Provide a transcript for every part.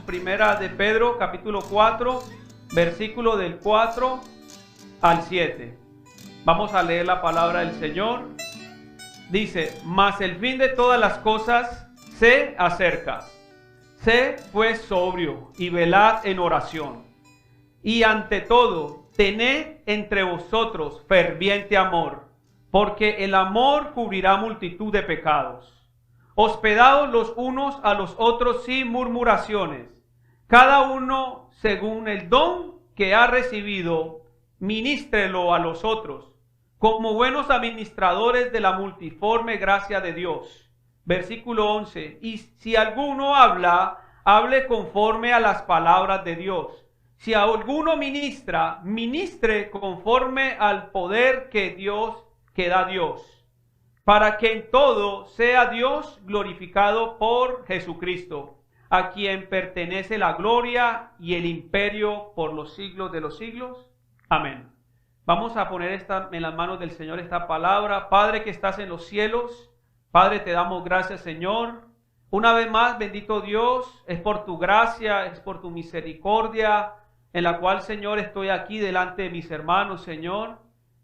Primera de Pedro, capítulo 4, versículo del 4 al 7. Vamos a leer la palabra del Señor. Dice: mas el fin de todas las cosas se acerca. Sé pues sobrio y velad en oración. Y ante todo, tened entre vosotros ferviente amor, porque el amor cubrirá multitud de pecados. Hospedaos los unos a los otros sin murmuraciones, cada uno según el don que ha recibido, ministrelo a los otros, como buenos administradores de la multiforme gracia de Dios. Versículo 11. Y si alguno habla, hable conforme a las palabras de Dios. Si alguno ministra, ministre conforme al poder que da Dios, para que en todo sea Dios glorificado por Jesucristo, a quien pertenece la gloria y el imperio por los siglos de los siglos. Amén. Vamos a poner en las manos del Señor esta palabra. Padre que estás en los cielos, Padre, te damos gracias, Señor. Una vez más, bendito Dios, es por tu gracia, es por tu misericordia, en la cual, Señor, estoy aquí delante de mis hermanos, Señor.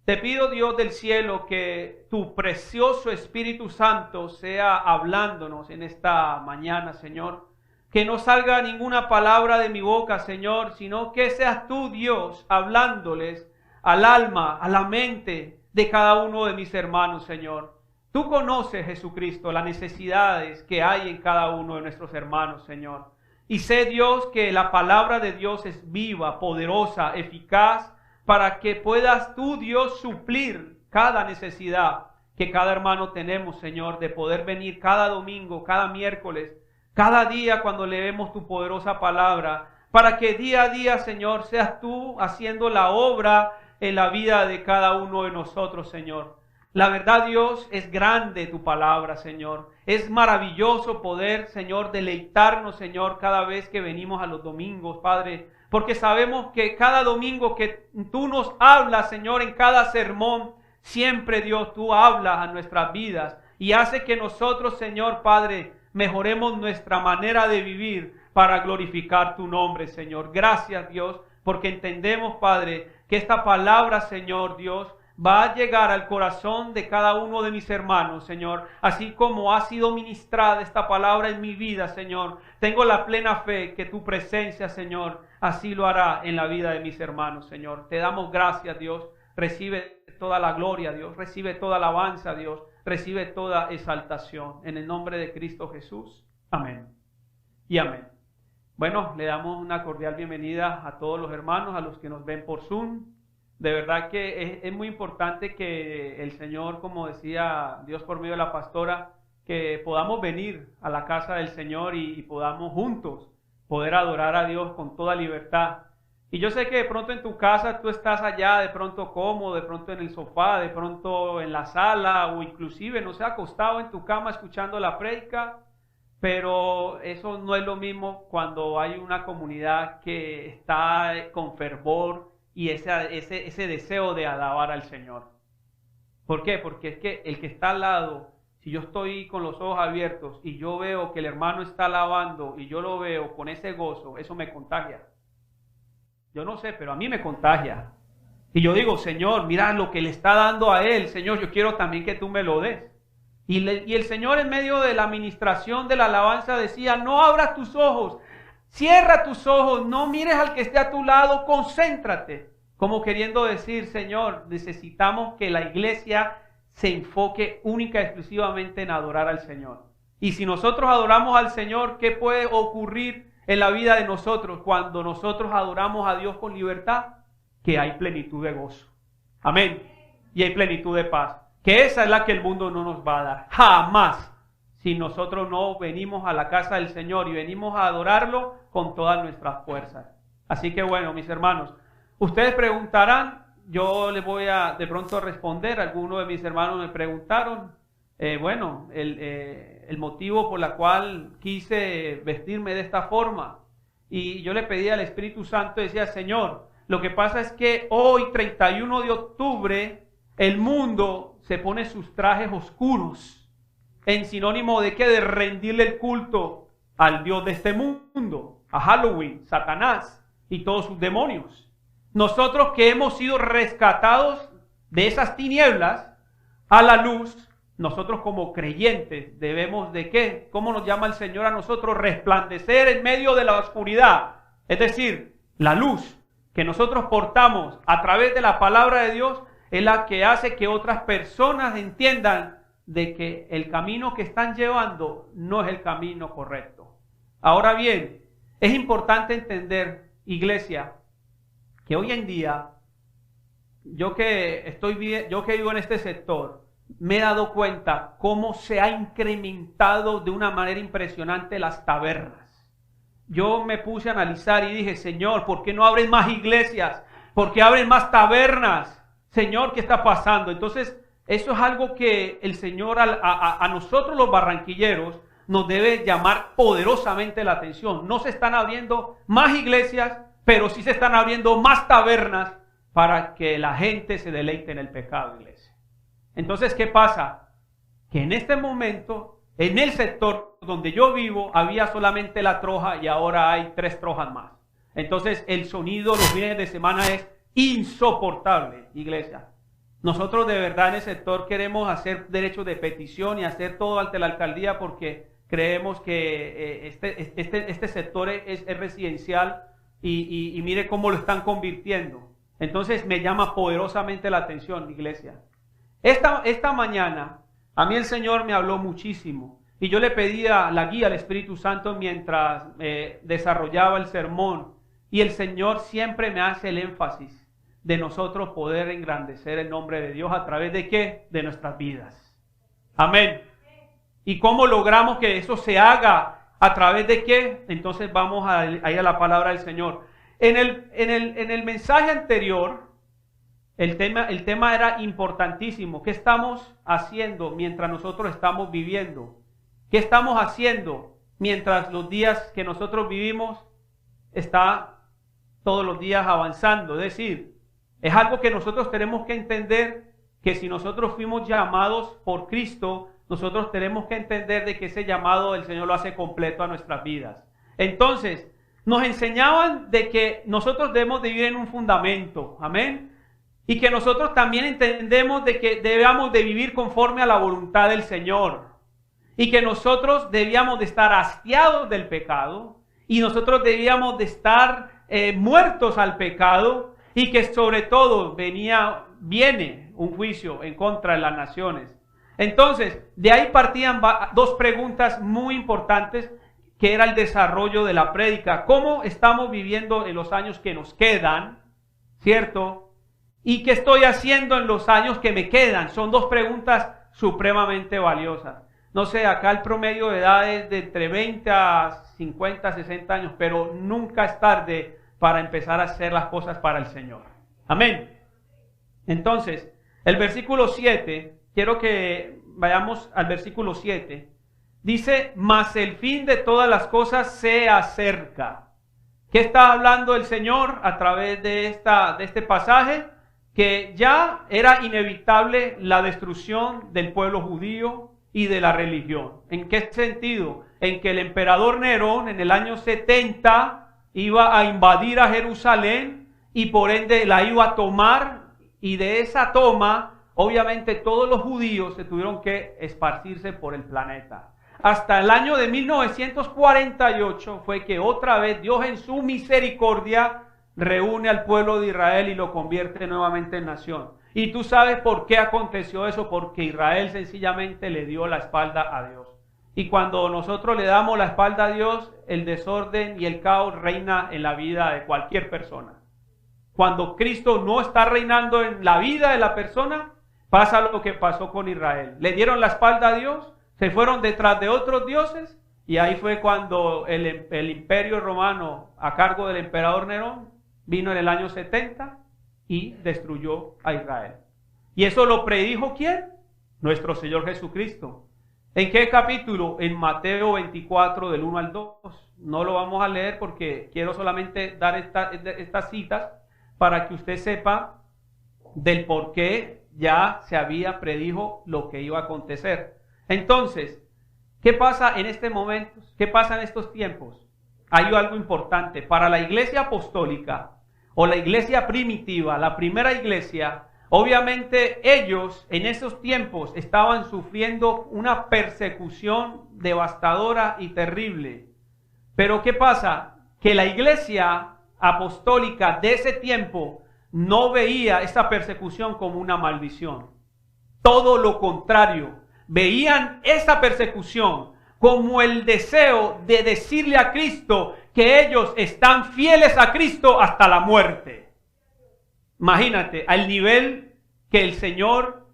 Te pido, Dios del cielo, que tu precioso Espíritu Santo sea hablándonos en esta mañana, Señor. Que no salga ninguna palabra de mi boca, Señor, sino que seas tú, Dios, hablándoles al alma, a la mente de cada uno de mis hermanos, Señor. Tú conoces, Jesucristo, las necesidades que hay en cada uno de nuestros hermanos, Señor. Y sé, Dios, que la palabra de Dios es viva, poderosa, eficaz, para que puedas tú, Dios, suplir cada necesidad que cada hermano tenemos, Señor, de poder venir cada domingo, cada miércoles, cada día cuando leemos tu poderosa palabra, para que día a día, Señor, seas tú haciendo la obra en la vida de cada uno de nosotros, Señor. La verdad, Dios, es grande tu palabra, Señor. Es maravilloso poder, Señor, deleitarnos, Señor, cada vez que venimos a los domingos, Padre, porque sabemos que cada domingo que tú nos hablas, Señor, en cada sermón, siempre, Dios, tú hablas a nuestras vidas y hace que nosotros, Señor, Padre, mejoremos nuestra manera de vivir para glorificar tu nombre, Señor. Gracias, Dios, porque entendemos, Padre, que esta palabra, Señor, Dios, va a llegar al corazón de cada uno de mis hermanos, Señor. Así como ha sido ministrada esta palabra en mi vida, Señor, tengo la plena fe que tu presencia, Señor, así lo hará en la vida de mis hermanos, Señor. Te damos gracias, Dios. Recibe toda la gloria, Dios. Recibe toda alabanza, Dios. Recibe toda exaltación. En el nombre de Cristo Jesús. Amén. Y amén. Bueno, le damos una cordial bienvenida a todos los hermanos, a los que nos ven por Zoom. De verdad que es muy importante que el Señor, como decía Dios por medio de la pastora, que podamos venir a la casa del Señor y podamos juntos poder adorar a Dios con toda libertad. Y yo sé que de pronto en tu casa tú estás allá, de pronto cómodo, de pronto en el sofá, de pronto en la sala o inclusive, no sé, acostado en tu cama escuchando la prédica, pero eso no es lo mismo cuando hay una comunidad que está con fervor y ese deseo de alabar al Señor. ¿Por qué? Porque es que el que está al lado, si yo estoy con los ojos abiertos y yo veo que el hermano está alabando y yo lo veo con ese gozo, eso me contagia. Yo no sé, pero a mí me contagia. Y yo digo, Señor, mira lo que le está dando a él, Señor, yo quiero también que tú me lo des. Y el Señor en medio de la administración de la alabanza decía, no abras tus ojos, cierra tus ojos, no mires al que esté a tu lado, concéntrate. Como queriendo decir, Señor, necesitamos que la iglesia se enfoque única y exclusivamente en adorar al Señor. Y si nosotros adoramos al Señor, ¿qué puede ocurrir en la vida de nosotros cuando nosotros adoramos a Dios con libertad? Que hay plenitud de gozo. Amén. Y hay plenitud de paz. Que esa es la que el mundo no nos va a dar. Jamás. Si nosotros no venimos a la casa del Señor y venimos a adorarlo con todas nuestras fuerzas. Así que bueno, mis hermanos, ustedes preguntarán, yo les voy a de pronto responder. Algunos de mis hermanos me preguntaron, el motivo por la cual quise vestirme de esta forma. y yo le pedí al Espíritu Santo, decía, Señor, lo que pasa es que hoy, 31 de octubre, el mundo se pone sus trajes oscuros, en sinónimo de que de rendirle el culto al Dios de este mundo, a Halloween, Satanás y todos sus demonios. Nosotros que hemos sido rescatados de esas tinieblas a la luz, nosotros como creyentes debemos de ¿qué? ¿Cómo nos llama el Señor a nosotros? Resplandecer en medio de la oscuridad. Es decir, la luz que nosotros portamos a través de la palabra de Dios es la que hace que otras personas entiendan de que el camino que están llevando no es el camino correcto. Ahora bien, es importante entender, iglesia, que hoy en día, yo que vivo en este sector, me he dado cuenta cómo se ha incrementado de una manera impresionante las tabernas. Yo me puse a analizar y dije, Señor, ¿por qué no abren más iglesias? ¿Por qué abren más tabernas? Señor, ¿qué está pasando? Entonces, eso es algo que el Señor a nosotros los barranquilleros nos debe llamar poderosamente la atención. No se están abriendo más iglesias, pero sí se están abriendo más tabernas para que la gente se deleite en el pecado, iglesia. Entonces, ¿qué pasa? Que en este momento, en el sector donde yo vivo, había solamente la troja y ahora hay 3 trojas más. Entonces, el sonido los fines de semana es insoportable, iglesia. Nosotros de verdad en el sector queremos hacer derechos de petición y hacer todo ante la alcaldía porque creemos que este sector es residencial y mire cómo lo están convirtiendo. Entonces, me llama poderosamente la atención, iglesia. Esta mañana, a mí el Señor me habló muchísimo y yo le pedía la guía al Espíritu Santo mientras desarrollaba el sermón y el Señor siempre me hace el énfasis de nosotros poder engrandecer el nombre de Dios a través de ¿qué? De nuestras vidas. Amén. ¿Y cómo logramos que eso se haga? ¿A través de qué? Entonces vamos a ir a la palabra del Señor. En el mensaje anterior, el tema era importantísimo. ¿Qué estamos haciendo mientras nosotros estamos viviendo? ¿Qué estamos haciendo mientras los días que nosotros vivimos está todos los días avanzando? Es decir, es algo que nosotros tenemos que entender, que si nosotros fuimos llamados por Cristo, nosotros tenemos que entender de que ese llamado el Señor lo hace completo a nuestras vidas. Entonces, nos enseñaban de que nosotros debemos de vivir en un fundamento, amén, y que nosotros también entendemos de que debemos de vivir conforme a la voluntad del Señor, y que nosotros debíamos de estar hastiados del pecado, y nosotros debíamos de estar muertos al pecado, y que sobre todo viene un juicio en contra de las naciones. Entonces, de ahí partían 2 preguntas muy importantes, que era el desarrollo de la prédica. ¿Cómo estamos viviendo en los años que nos quedan? ¿Cierto? ¿Y qué estoy haciendo en los años que me quedan? Son 2 preguntas supremamente valiosas. No sé, acá el promedio de edad es de entre 20 a 50, 60 años, pero nunca es tarde para empezar a hacer las cosas para el Señor. Amén. Entonces, el versículo 7, quiero que vayamos al versículo 7. Dice, mas el fin de todas las cosas se acerca. ¿Qué está hablando el Señor a través de este pasaje? Que ya era inevitable la destrucción del pueblo judío y de la religión. ¿En qué sentido? En que el emperador Nerón en el año 70 iba a invadir a Jerusalén y por ende la iba a tomar, y de esa toma obviamente todos los judíos se tuvieron que esparcirse por el planeta. Hasta el año de 1948 fue que otra vez Dios en su misericordia reúne al pueblo de Israel y lo convierte nuevamente en nación. Y tú sabes por qué aconteció eso, porque Israel sencillamente le dio la espalda a Dios. Y cuando nosotros le damos la espalda a Dios, el desorden y el caos reina en la vida de cualquier persona. Cuando Cristo no está reinando en la vida de la persona, pasa lo que pasó con Israel. Le dieron la espalda a Dios, se fueron detrás de otros dioses, y ahí fue cuando el imperio romano, a cargo del emperador Nerón, vino en el año 70 y destruyó a Israel. ¿Y eso lo predijo quién? Nuestro Señor Jesucristo. ¿En qué capítulo? En Mateo 24, del 1 al 2. no lo vamos a leer porque quiero solamente dar estas citas para que usted sepa del por qué ya se había predijo lo que iba a acontecer. Entonces, ¿qué pasa en este momento? ¿Qué pasa en estos tiempos? Hay algo importante. Para la iglesia apostólica o la iglesia primitiva, la primera iglesia, obviamente ellos en esos tiempos estaban sufriendo una persecución devastadora y terrible. Pero ¿qué pasa? Que la iglesia apostólica de ese tiempo no veía esa persecución como una maldición. Todo lo contrario, veían esa persecución como el deseo de decirle a Cristo que ellos están fieles a Cristo hasta la muerte. Imagínate, al nivel que el Señor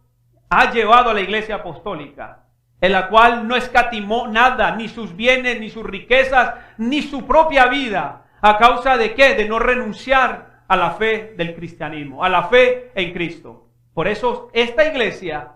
ha llevado a la iglesia apostólica, en la cual no escatimó nada, ni sus bienes, ni sus riquezas, ni su propia vida. ¿A causa de qué? De no renunciar a la fe del cristianismo, a la fe en Cristo. Por eso esta iglesia,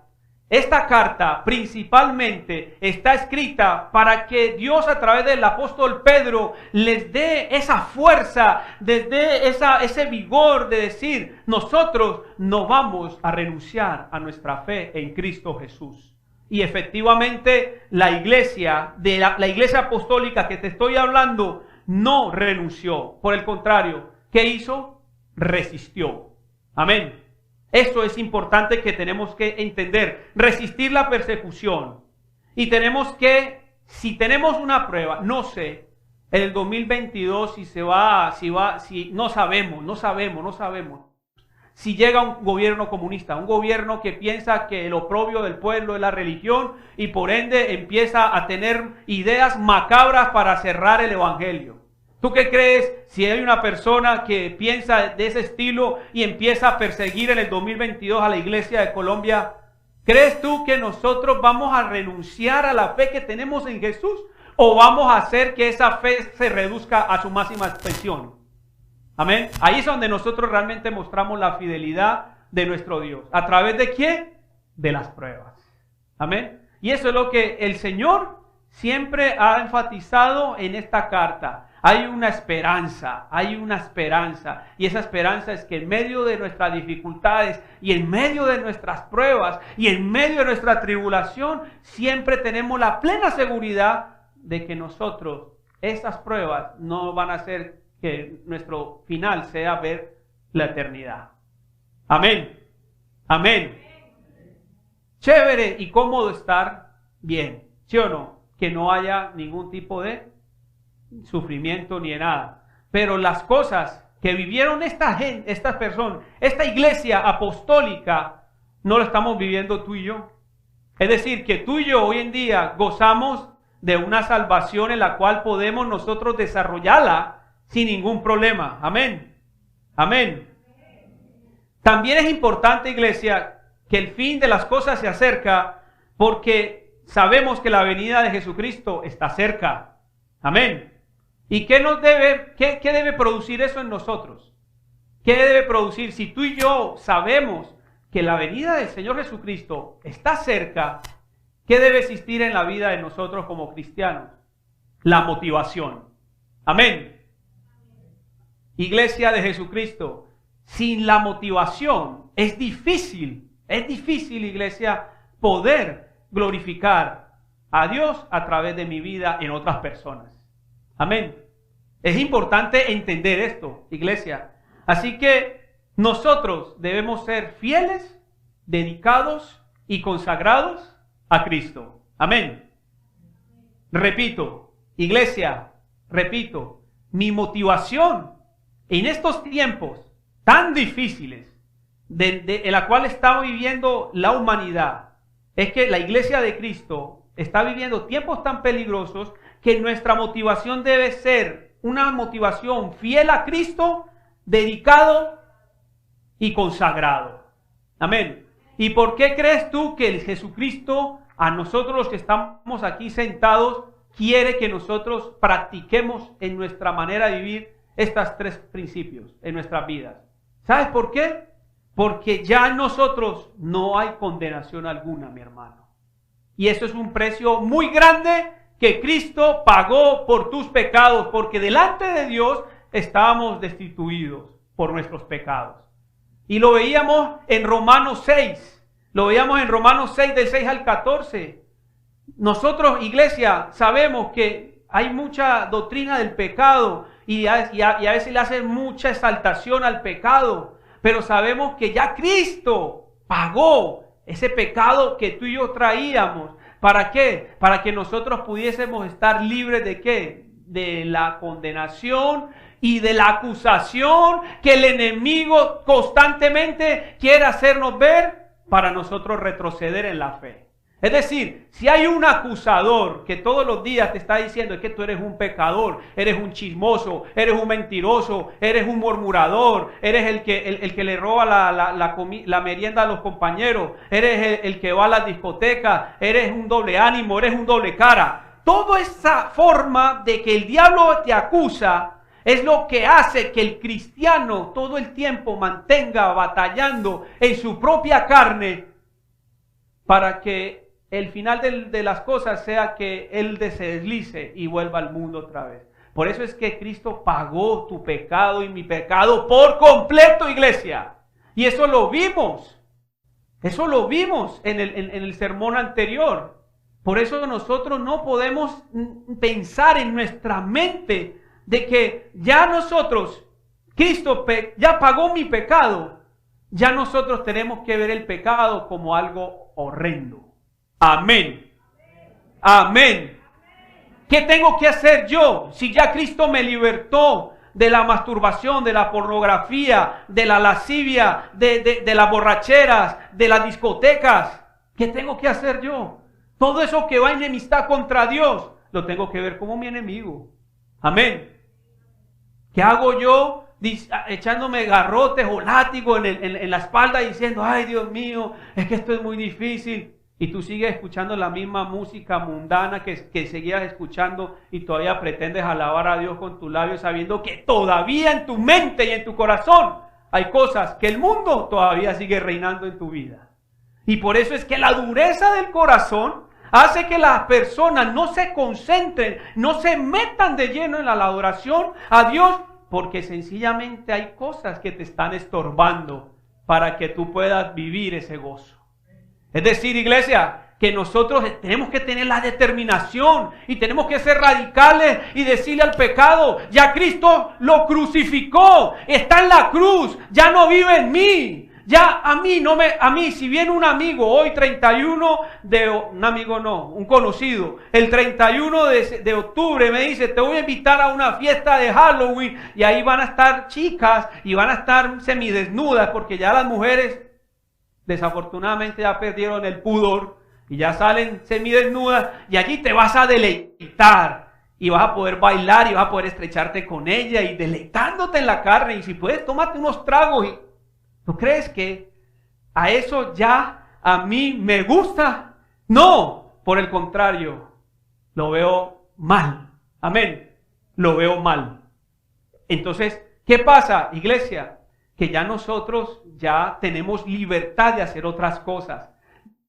esta carta principalmente está escrita para que Dios a través del apóstol Pedro les dé esa fuerza, les dé ese vigor de decir, nosotros no vamos a renunciar a nuestra fe en Cristo Jesús. Y efectivamente la iglesia, la iglesia apostólica que te estoy hablando, no renunció. Por el contrario, ¿qué hizo? Resistió. Amén. Eso es importante que tenemos que entender. Resistir la persecución. Y tenemos que, si tenemos una prueba, no sé, en el 2022 si no sabemos. Si llega un gobierno comunista, un gobierno que piensa que el oprobio del pueblo es la religión y por ende empieza a tener ideas macabras para cerrar el evangelio. ¿Tú qué crees si hay una persona que piensa de ese estilo y empieza a perseguir en el 2022 a la iglesia de Colombia? ¿Crees tú que nosotros vamos a renunciar a la fe que tenemos en Jesús o vamos a hacer que esa fe se reduzca a su máxima expresión? Amén. Ahí es donde nosotros realmente mostramos la fidelidad de nuestro Dios. ¿A través de quién? De las pruebas. Amén. Y eso es lo que el Señor siempre ha enfatizado en esta carta. Hay una esperanza. Y esa esperanza es que en medio de nuestras dificultades y en medio de nuestras pruebas y en medio de nuestra tribulación, siempre tenemos la plena seguridad de que nosotros, esas pruebas no van a ser que nuestro final sea ver la eternidad. Amén. Amén. Chévere y cómodo estar bien, ¿sí o no? Que no haya ningún tipo de sufrimiento ni de nada. Pero las cosas que vivieron estas personas, esta iglesia apostólica, no lo estamos viviendo tú y yo. Es decir, que tú y yo hoy en día gozamos de una salvación en la cual podemos nosotros desarrollarla sin ningún problema. Amén. Amén. También es importante, iglesia, que el fin de las cosas se acerca porque sabemos que la venida de Jesucristo está cerca. Amén. ¿Y qué debe producir eso en nosotros? ¿Qué debe producir? Si tú y yo sabemos que la venida del Señor Jesucristo está cerca, ¿qué debe existir en la vida de nosotros como cristianos? La motivación. Amén. Iglesia de Jesucristo, sin la motivación es difícil, iglesia, poder glorificar a Dios a través de mi vida en otras personas. Amén. Es importante entender esto, iglesia. Así que nosotros debemos ser fieles, dedicados y consagrados a Cristo. Amén. Repito, iglesia, mi motivación en estos tiempos tan difíciles en la cual está viviendo la humanidad, es que la iglesia de Cristo está viviendo tiempos tan peligrosos que nuestra motivación debe ser una motivación fiel a Cristo, dedicado y consagrado. Amén. ¿Y por qué crees tú que el Jesucristo, a nosotros los que estamos aquí sentados, quiere que nosotros practiquemos en nuestra manera de vivir estos tres principios en nuestras vidas? ¿Sabes por qué? Porque ya en nosotros no hay condenación alguna, mi hermano. Y eso es un precio muy grande que Cristo pagó por tus pecados, porque delante de Dios estábamos destituidos por nuestros pecados. Y lo veíamos en Romanos 6, lo veíamos en Romanos 6 del 6 al 14. Nosotros, iglesia, sabemos que hay mucha doctrina del pecado y a veces le hacen mucha exaltación al pecado, pero sabemos que ya Cristo pagó ese pecado que tú y yo traíamos. ¿Para qué? Para que nosotros pudiésemos estar libres de ¿qué? De la condenación y de la acusación que el enemigo constantemente quiere hacernos ver para nosotros retroceder en la fe. Es decir, si hay un acusador que todos los días te está diciendo es que tú eres un pecador, eres un chismoso, eres un mentiroso, eres un murmurador, eres el que le roba la merienda a los compañeros, eres el que va a las discotecas, eres un doble ánimo, eres un doble cara. Toda esa forma de que el diablo te acusa es lo que hace que el cristiano todo el tiempo mantenga batallando en su propia carne para que el final de las cosas sea que él se deslice y vuelva al mundo otra vez. Por eso es que Cristo pagó tu pecado y mi pecado por completo, iglesia. Y eso lo vimos. Eso lo vimos en el sermón anterior. Por eso nosotros no podemos pensar en nuestra mente de que ya nosotros, Cristo ya pagó mi pecado. Ya nosotros tenemos que ver el pecado como algo horrendo. Amén. Amén. ¿Qué tengo que hacer yo si ya Cristo me libertó de la masturbación, de la pornografía, de la lascivia, de las borracheras, de las discotecas? ¿Qué tengo que hacer yo? Todo eso que va en enemistad contra Dios, lo tengo que ver como mi enemigo. Amén. ¿Qué hago yo echándome garrotes o látigos en la espalda diciendo, ay Dios mío, es que esto es muy difícil? Y tú sigues escuchando la misma música mundana que seguías escuchando y todavía pretendes alabar a Dios con tus labios sabiendo que todavía en tu mente y en tu corazón hay cosas que el mundo todavía sigue reinando en tu vida. Y por eso es que la dureza del corazón hace que las personas no se concentren, no se metan de lleno en la adoración a Dios, porque sencillamente hay cosas que te están estorbando para que tú puedas vivir ese gozo. Es decir, iglesia, que nosotros tenemos que tener la determinación y tenemos que ser radicales y decirle al pecado, ya Cristo lo crucificó, está en la cruz, ya no vive en mí. Ya a mí, si viene un amigo hoy 31 un conocido, el 31 de octubre me dice, te voy a invitar a una fiesta de Halloween y ahí van a estar chicas y van a estar semidesnudas porque ya las mujeres desafortunadamente ya perdieron el pudor y ya salen semidesnudas y allí te vas a deleitar y vas a poder bailar y vas a poder estrecharte con ella y deleitándote en la carne y si puedes tómate unos tragos y ¿tú crees que a eso ya a mí me gusta? No, por el contrario, lo veo mal. Amén, lo veo mal. Entonces, ¿qué pasa, iglesia? Que ya nosotros ya tenemos libertad de hacer otras cosas.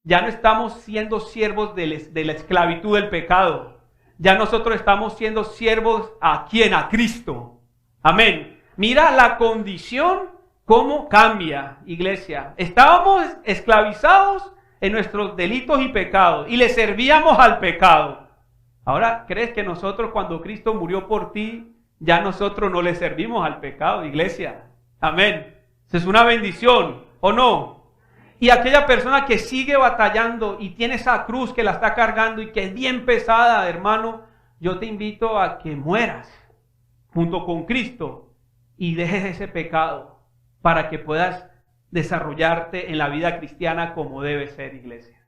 Ya no estamos siendo siervos de la esclavitud del pecado. Ya nosotros estamos siendo siervos ¿a quién? A Cristo. Amén. Mira la condición, cómo cambia, iglesia. Estábamos esclavizados en nuestros delitos y pecados y le servíamos al pecado. Ahora, ¿crees que nosotros cuando Cristo murió por ti, ya nosotros no le servimos al pecado, iglesia? Amén. Eso es una bendición, ¿o no? Y aquella persona que sigue batallando y tiene esa cruz que la está cargando y que es bien pesada, hermano, yo te invito a que mueras junto con Cristo y dejes ese pecado para que puedas desarrollarte en la vida cristiana como debe ser, iglesia.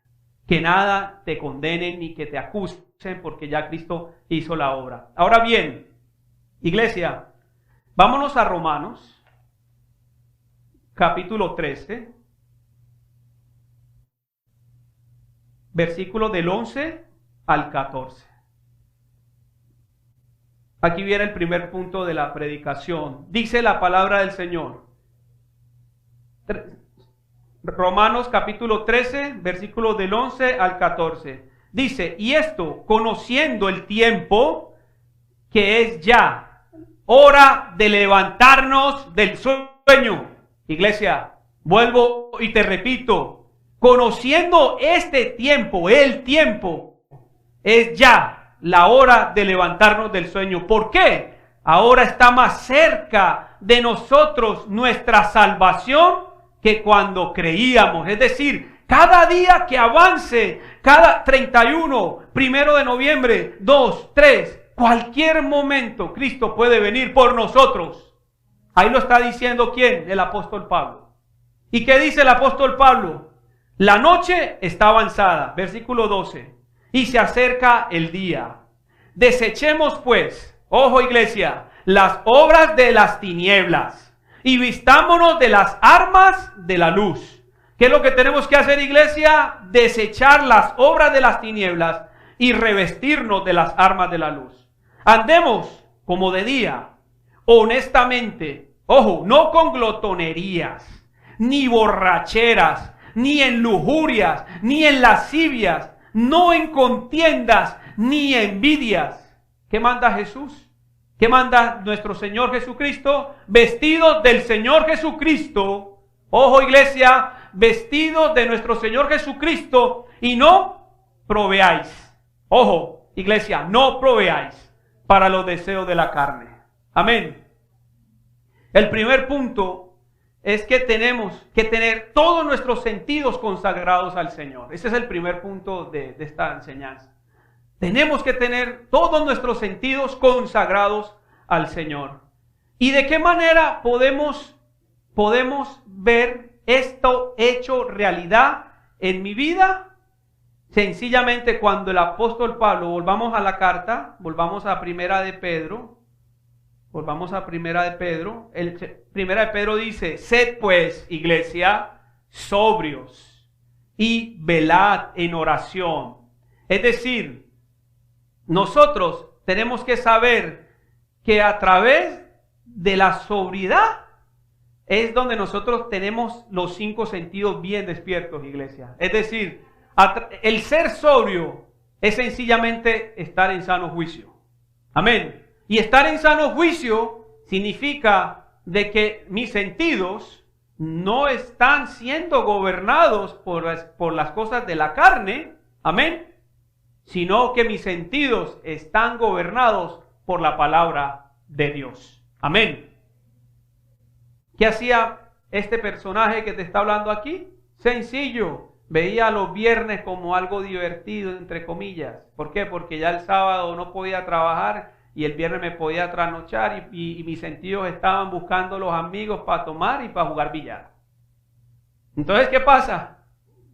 Que nada te condenen ni que te acusen porque ya Cristo hizo la obra. Ahora bien, iglesia, vámonos a Romanos. Capítulo 13, versículos del 11 al 14. Aquí viene el primer punto de la predicación. Dice la palabra del Señor. Romanos capítulo 13, versículos del 11 al 14. Dice, y esto conociendo el tiempo, que es ya hora de levantarnos del sueño. Iglesia, vuelvo y te repito, conociendo este tiempo, el tiempo, es ya la hora de levantarnos del sueño. ¿Por qué? Ahora está más cerca de nosotros nuestra salvación que cuando creíamos. Es decir, cada día que avance, cada 31, 1 de noviembre, 2, 3, cualquier momento Cristo puede venir por nosotros. Ahí lo está diciendo ¿quién? El apóstol Pablo. ¿Y qué dice el apóstol Pablo? La noche está avanzada, versículo 12, y se acerca el día. Desechemos pues, ojo iglesia, las obras de las tinieblas y vistámonos de las armas de la luz. ¿Qué es lo que tenemos que hacer, iglesia? Desechar las obras de las tinieblas y revestirnos de las armas de la luz. Andemos como de día, honestamente, ojo, no con glotonerías, ni borracheras, ni en lujurias, ni en lascivias, no en contiendas, ni envidias. ¿Qué manda Jesús? ¿Qué manda nuestro Señor Jesucristo? Vestidos del Señor Jesucristo. Ojo iglesia, vestidos de nuestro Señor Jesucristo y no proveáis. Ojo iglesia, no proveáis para los deseos de la carne. Amén. El primer punto es que tenemos que tener todos nuestros sentidos consagrados al Señor. Ese es el primer punto de esta enseñanza. Tenemos que tener todos nuestros sentidos consagrados al Señor. ¿Y de qué manera podemos ver esto hecho realidad en mi vida? Sencillamente cuando el apóstol Pablo, volvamos a la carta, volvamos a Primera de Pedro, Primera de Pedro dice, sed pues, iglesia, sobrios y velad en oración. Es decir, nosotros tenemos que saber que a través de la sobriedad es donde nosotros tenemos los 5 sentidos bien despiertos, iglesia. Es decir, el ser sobrio es sencillamente estar en sano juicio. Amén. Y estar en sano juicio significa de que mis sentidos no están siendo gobernados por las cosas de la carne. Amén. Sino que mis sentidos están gobernados por la palabra de Dios. Amén. ¿Qué hacía este personaje que te está hablando aquí? Sencillo. Veía los viernes como algo divertido, entre comillas. ¿Por qué? Porque ya el sábado no podía trabajar y el viernes me podía trasnochar y mis sentidos estaban buscando los amigos para tomar y para jugar billar. Entonces, ¿qué pasa?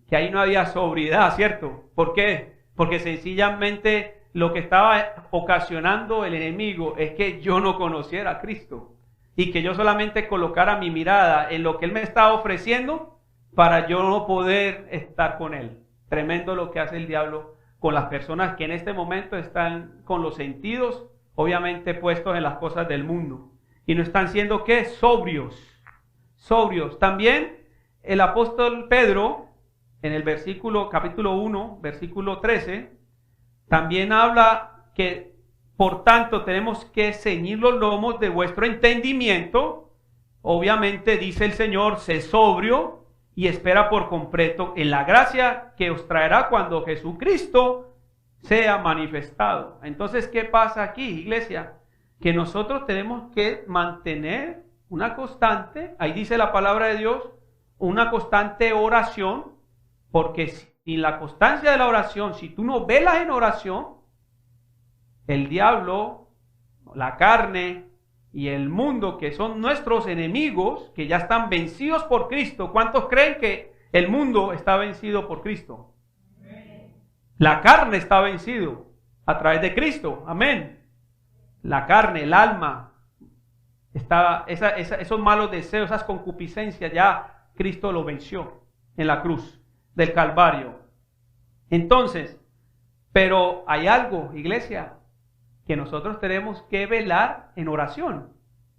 Que ahí no había sobriedad, ¿cierto? ¿Por qué? Porque sencillamente lo que estaba ocasionando el enemigo es que yo no conociera a Cristo. Y que yo solamente colocara mi mirada en lo que Él me estaba ofreciendo para yo no poder estar con Él. Tremendo lo que hace el diablo con las personas que en este momento están con los sentidos, obviamente puestos en las cosas del mundo. Y no están siendo, ¿qué? Sobrios. Sobrios. También el apóstol Pedro, en el capítulo 1, versículo 13, también habla que por tanto, tenemos que ceñir los lomos de vuestro entendimiento. Obviamente, dice el Señor, sé sobrio y espera por completo en la gracia que os traerá cuando Jesucristo sea manifestado. Entonces, ¿qué pasa aquí, iglesia? Que nosotros tenemos que mantener una constante, ahí dice la palabra de Dios, una constante oración, porque sin la constancia de la oración, si tú no velas en oración, el diablo, la carne y el mundo, que son nuestros enemigos, que ya están vencidos por Cristo. ¿Cuántos creen que el mundo está vencido por Cristo? La carne está vencido a través de Cristo. Amén. La carne, el alma, esos malos deseos, esas concupiscencias, ya Cristo lo venció en la cruz del Calvario. Entonces, pero hay algo, iglesia, que nosotros tenemos que velar en oración.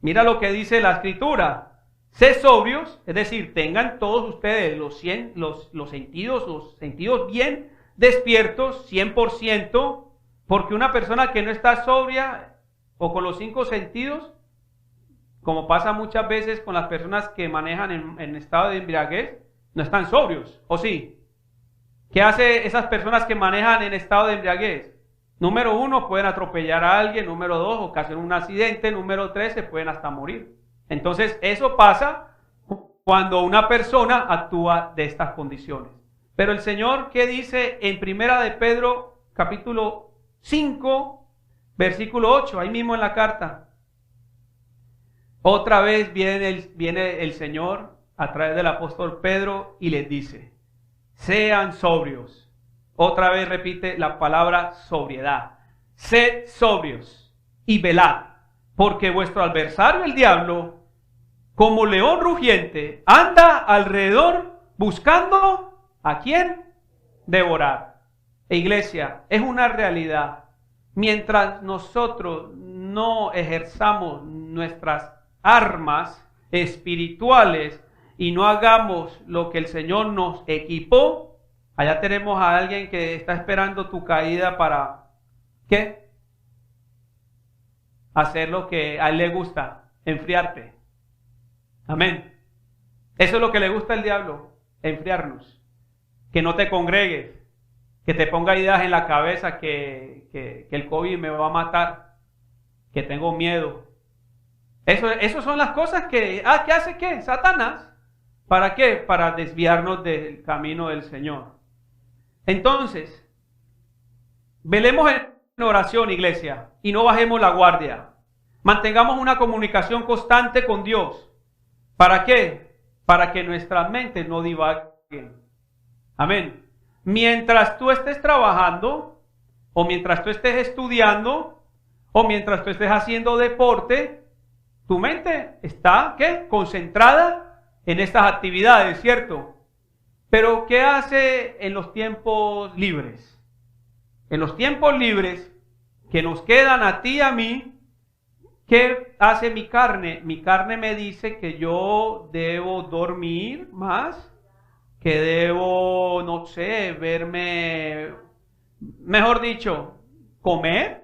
Mira lo que dice la Escritura. Sé sobrios, es decir, tengan todos ustedes los sentidos bien despiertos 100%, porque una persona que no está sobria o con los 5 sentidos, como pasa muchas veces con las personas que manejan en estado de embriaguez, no están sobrios, ¿o sí? ¿Qué hace esas personas que manejan en estado de embriaguez? Número 1, pueden atropellar a alguien. Número 2, ocasionar un accidente. Número 3, se pueden hasta morir. Entonces, eso pasa cuando una persona actúa de estas condiciones. Pero el Señor, ¿qué dice en Primera de Pedro, capítulo 5, versículo 8? Ahí mismo en la carta. Otra vez viene el Señor a través del apóstol Pedro y les dice: sean sobrios. Otra vez repite la palabra sobriedad. Sed sobrios y velad, porque vuestro adversario el diablo, como león rugiente, anda alrededor buscando a quién devorar. Iglesia, es una realidad. Mientras nosotros no ejerzamos nuestras armas espirituales y no hagamos lo que el Señor nos equipó, allá tenemos a alguien que está esperando tu caída para, ¿qué? Hacer lo que a él le gusta, enfriarte. Amén. Eso es lo que le gusta al diablo, enfriarnos. Que no te congregues, que te ponga ideas en la cabeza que el COVID me va a matar, que tengo miedo. Eso son las cosas ¿qué hace qué? Satanás. ¿Para qué? Para desviarnos del camino del Señor. Entonces, velemos en oración, iglesia, y no bajemos la guardia. Mantengamos una comunicación constante con Dios. ¿Para qué? Para que nuestras mentes no divaguen. Amén. Mientras tú estés trabajando, o mientras tú estés estudiando, o mientras tú estés haciendo deporte, tu mente está, ¿qué? Concentrada en estas actividades, ¿cierto? Pero ¿qué hace en los tiempos libres? En los tiempos libres que nos quedan a ti y a mí, ¿qué hace mi carne? Mi carne me dice que yo debo dormir más, que debo, no sé, verme, mejor dicho, comer.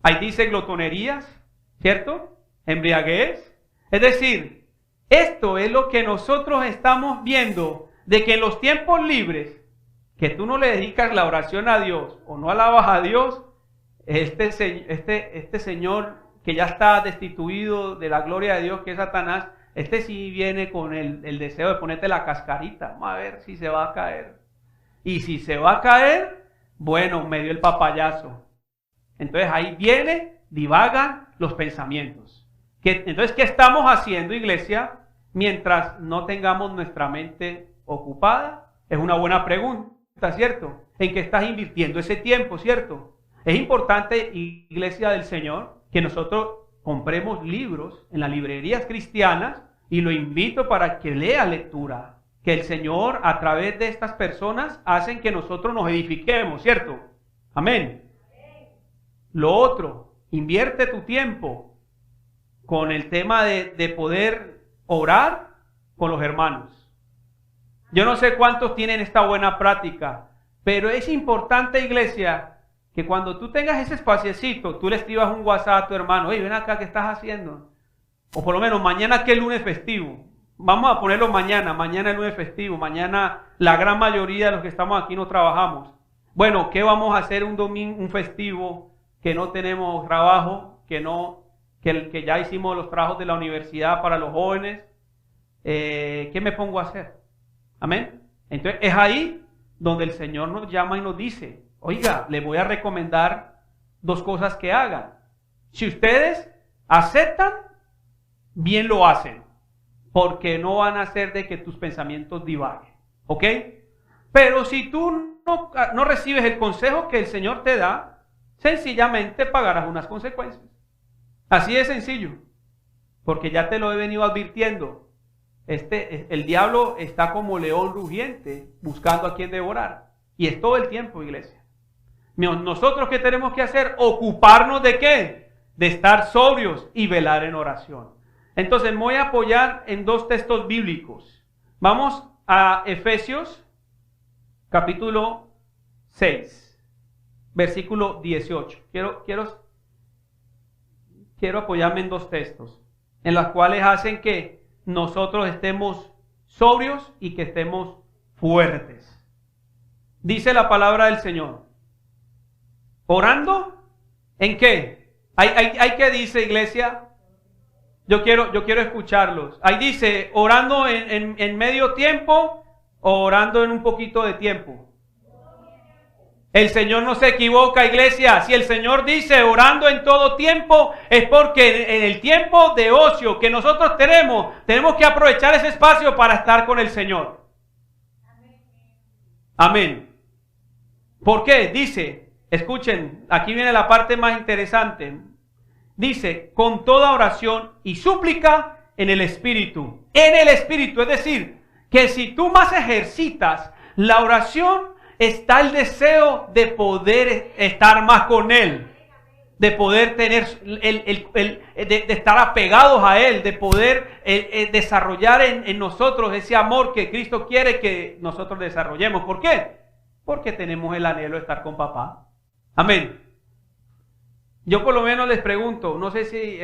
Ahí dice glotonerías, ¿cierto? Embriaguez. Es decir, esto es lo que nosotros estamos viendo, de que en los tiempos libres, que tú no le dedicas la oración a Dios o no alabas a Dios, este señor que ya está destituido de la gloria de Dios, que es Satanás, sí viene con el deseo de ponerte la cascarita. Vamos a ver si se va a caer. Y si se va a caer, bueno, me dio el papayazo. Entonces ahí viene, divagan los pensamientos. Entonces, ¿qué estamos haciendo, iglesia, mientras no tengamos nuestra mente ocupada? Es una buena pregunta, ¿cierto? ¿En qué estás invirtiendo ese tiempo, cierto? Es importante, iglesia del Señor, que nosotros compremos libros en las librerías cristianas, y lo invito para que lea lectura, que el Señor a través de estas personas hacen que nosotros nos edifiquemos, ¿cierto? Amén. Lo otro, invierte tu tiempo con el tema de poder orar con los hermanos. Yo no sé cuántos tienen esta buena práctica, pero es importante, iglesia, que cuando tú tengas ese espaciecito, tú le escribas un WhatsApp a tu hermano: hey, ven acá, ¿qué estás haciendo? O por lo menos mañana, que es lunes festivo. Vamos a ponerlo mañana es lunes festivo. Mañana la gran mayoría de los que estamos aquí no trabajamos. Bueno, ¿qué vamos a hacer un domingo, un festivo, que no tenemos trabajo, que ya hicimos los trabajos de la universidad para los jóvenes? ¿Qué me pongo a hacer? Amén. Entonces es ahí donde el Señor nos llama y nos dice: oiga, le voy a recomendar 2 cosas que hagan. Si ustedes aceptan, bien lo hacen, porque no van a hacer de que tus pensamientos divaguen, ¿ok? Pero si tú no recibes el consejo que el Señor te da, sencillamente pagarás unas consecuencias. Así de sencillo, porque ya te lo he venido advirtiendo. El diablo está como león rugiente buscando a quien devorar, y es todo el tiempo, iglesia. Nosotros, ¿qué tenemos que hacer? Ocuparnos ¿de qué? De estar sobrios y velar en oración. Entonces me voy a apoyar en 2 textos bíblicos. Vamos a Efesios capítulo 6, versículo 18. Quiero apoyarme en dos textos, en los cuales hacen que nosotros estemos sobrios y que estemos fuertes. Dice la palabra del Señor. ¿Orando? ¿En qué? ¿Hay que dice, iglesia? Yo quiero escucharlos. Ahí dice, ¿orando en medio tiempo o orando en un poquito de tiempo? El Señor no se equivoca, iglesia. Si el Señor dice orando en todo tiempo, es porque en el tiempo de ocio que nosotros tenemos que aprovechar ese espacio para estar con el Señor. Amén. ¿Por qué? Dice, escuchen, aquí viene la parte más interesante. Dice, con toda oración y súplica en el Espíritu. En el Espíritu, es decir, que si tú más ejercitas la oración, está el deseo de poder estar más con Él, de poder tener, de estar apegados a Él, de poder desarrollar en nosotros ese amor que Cristo quiere que nosotros desarrollemos. ¿Por qué? Porque tenemos el anhelo de estar con papá. Amén. Yo por lo menos les pregunto, no sé si,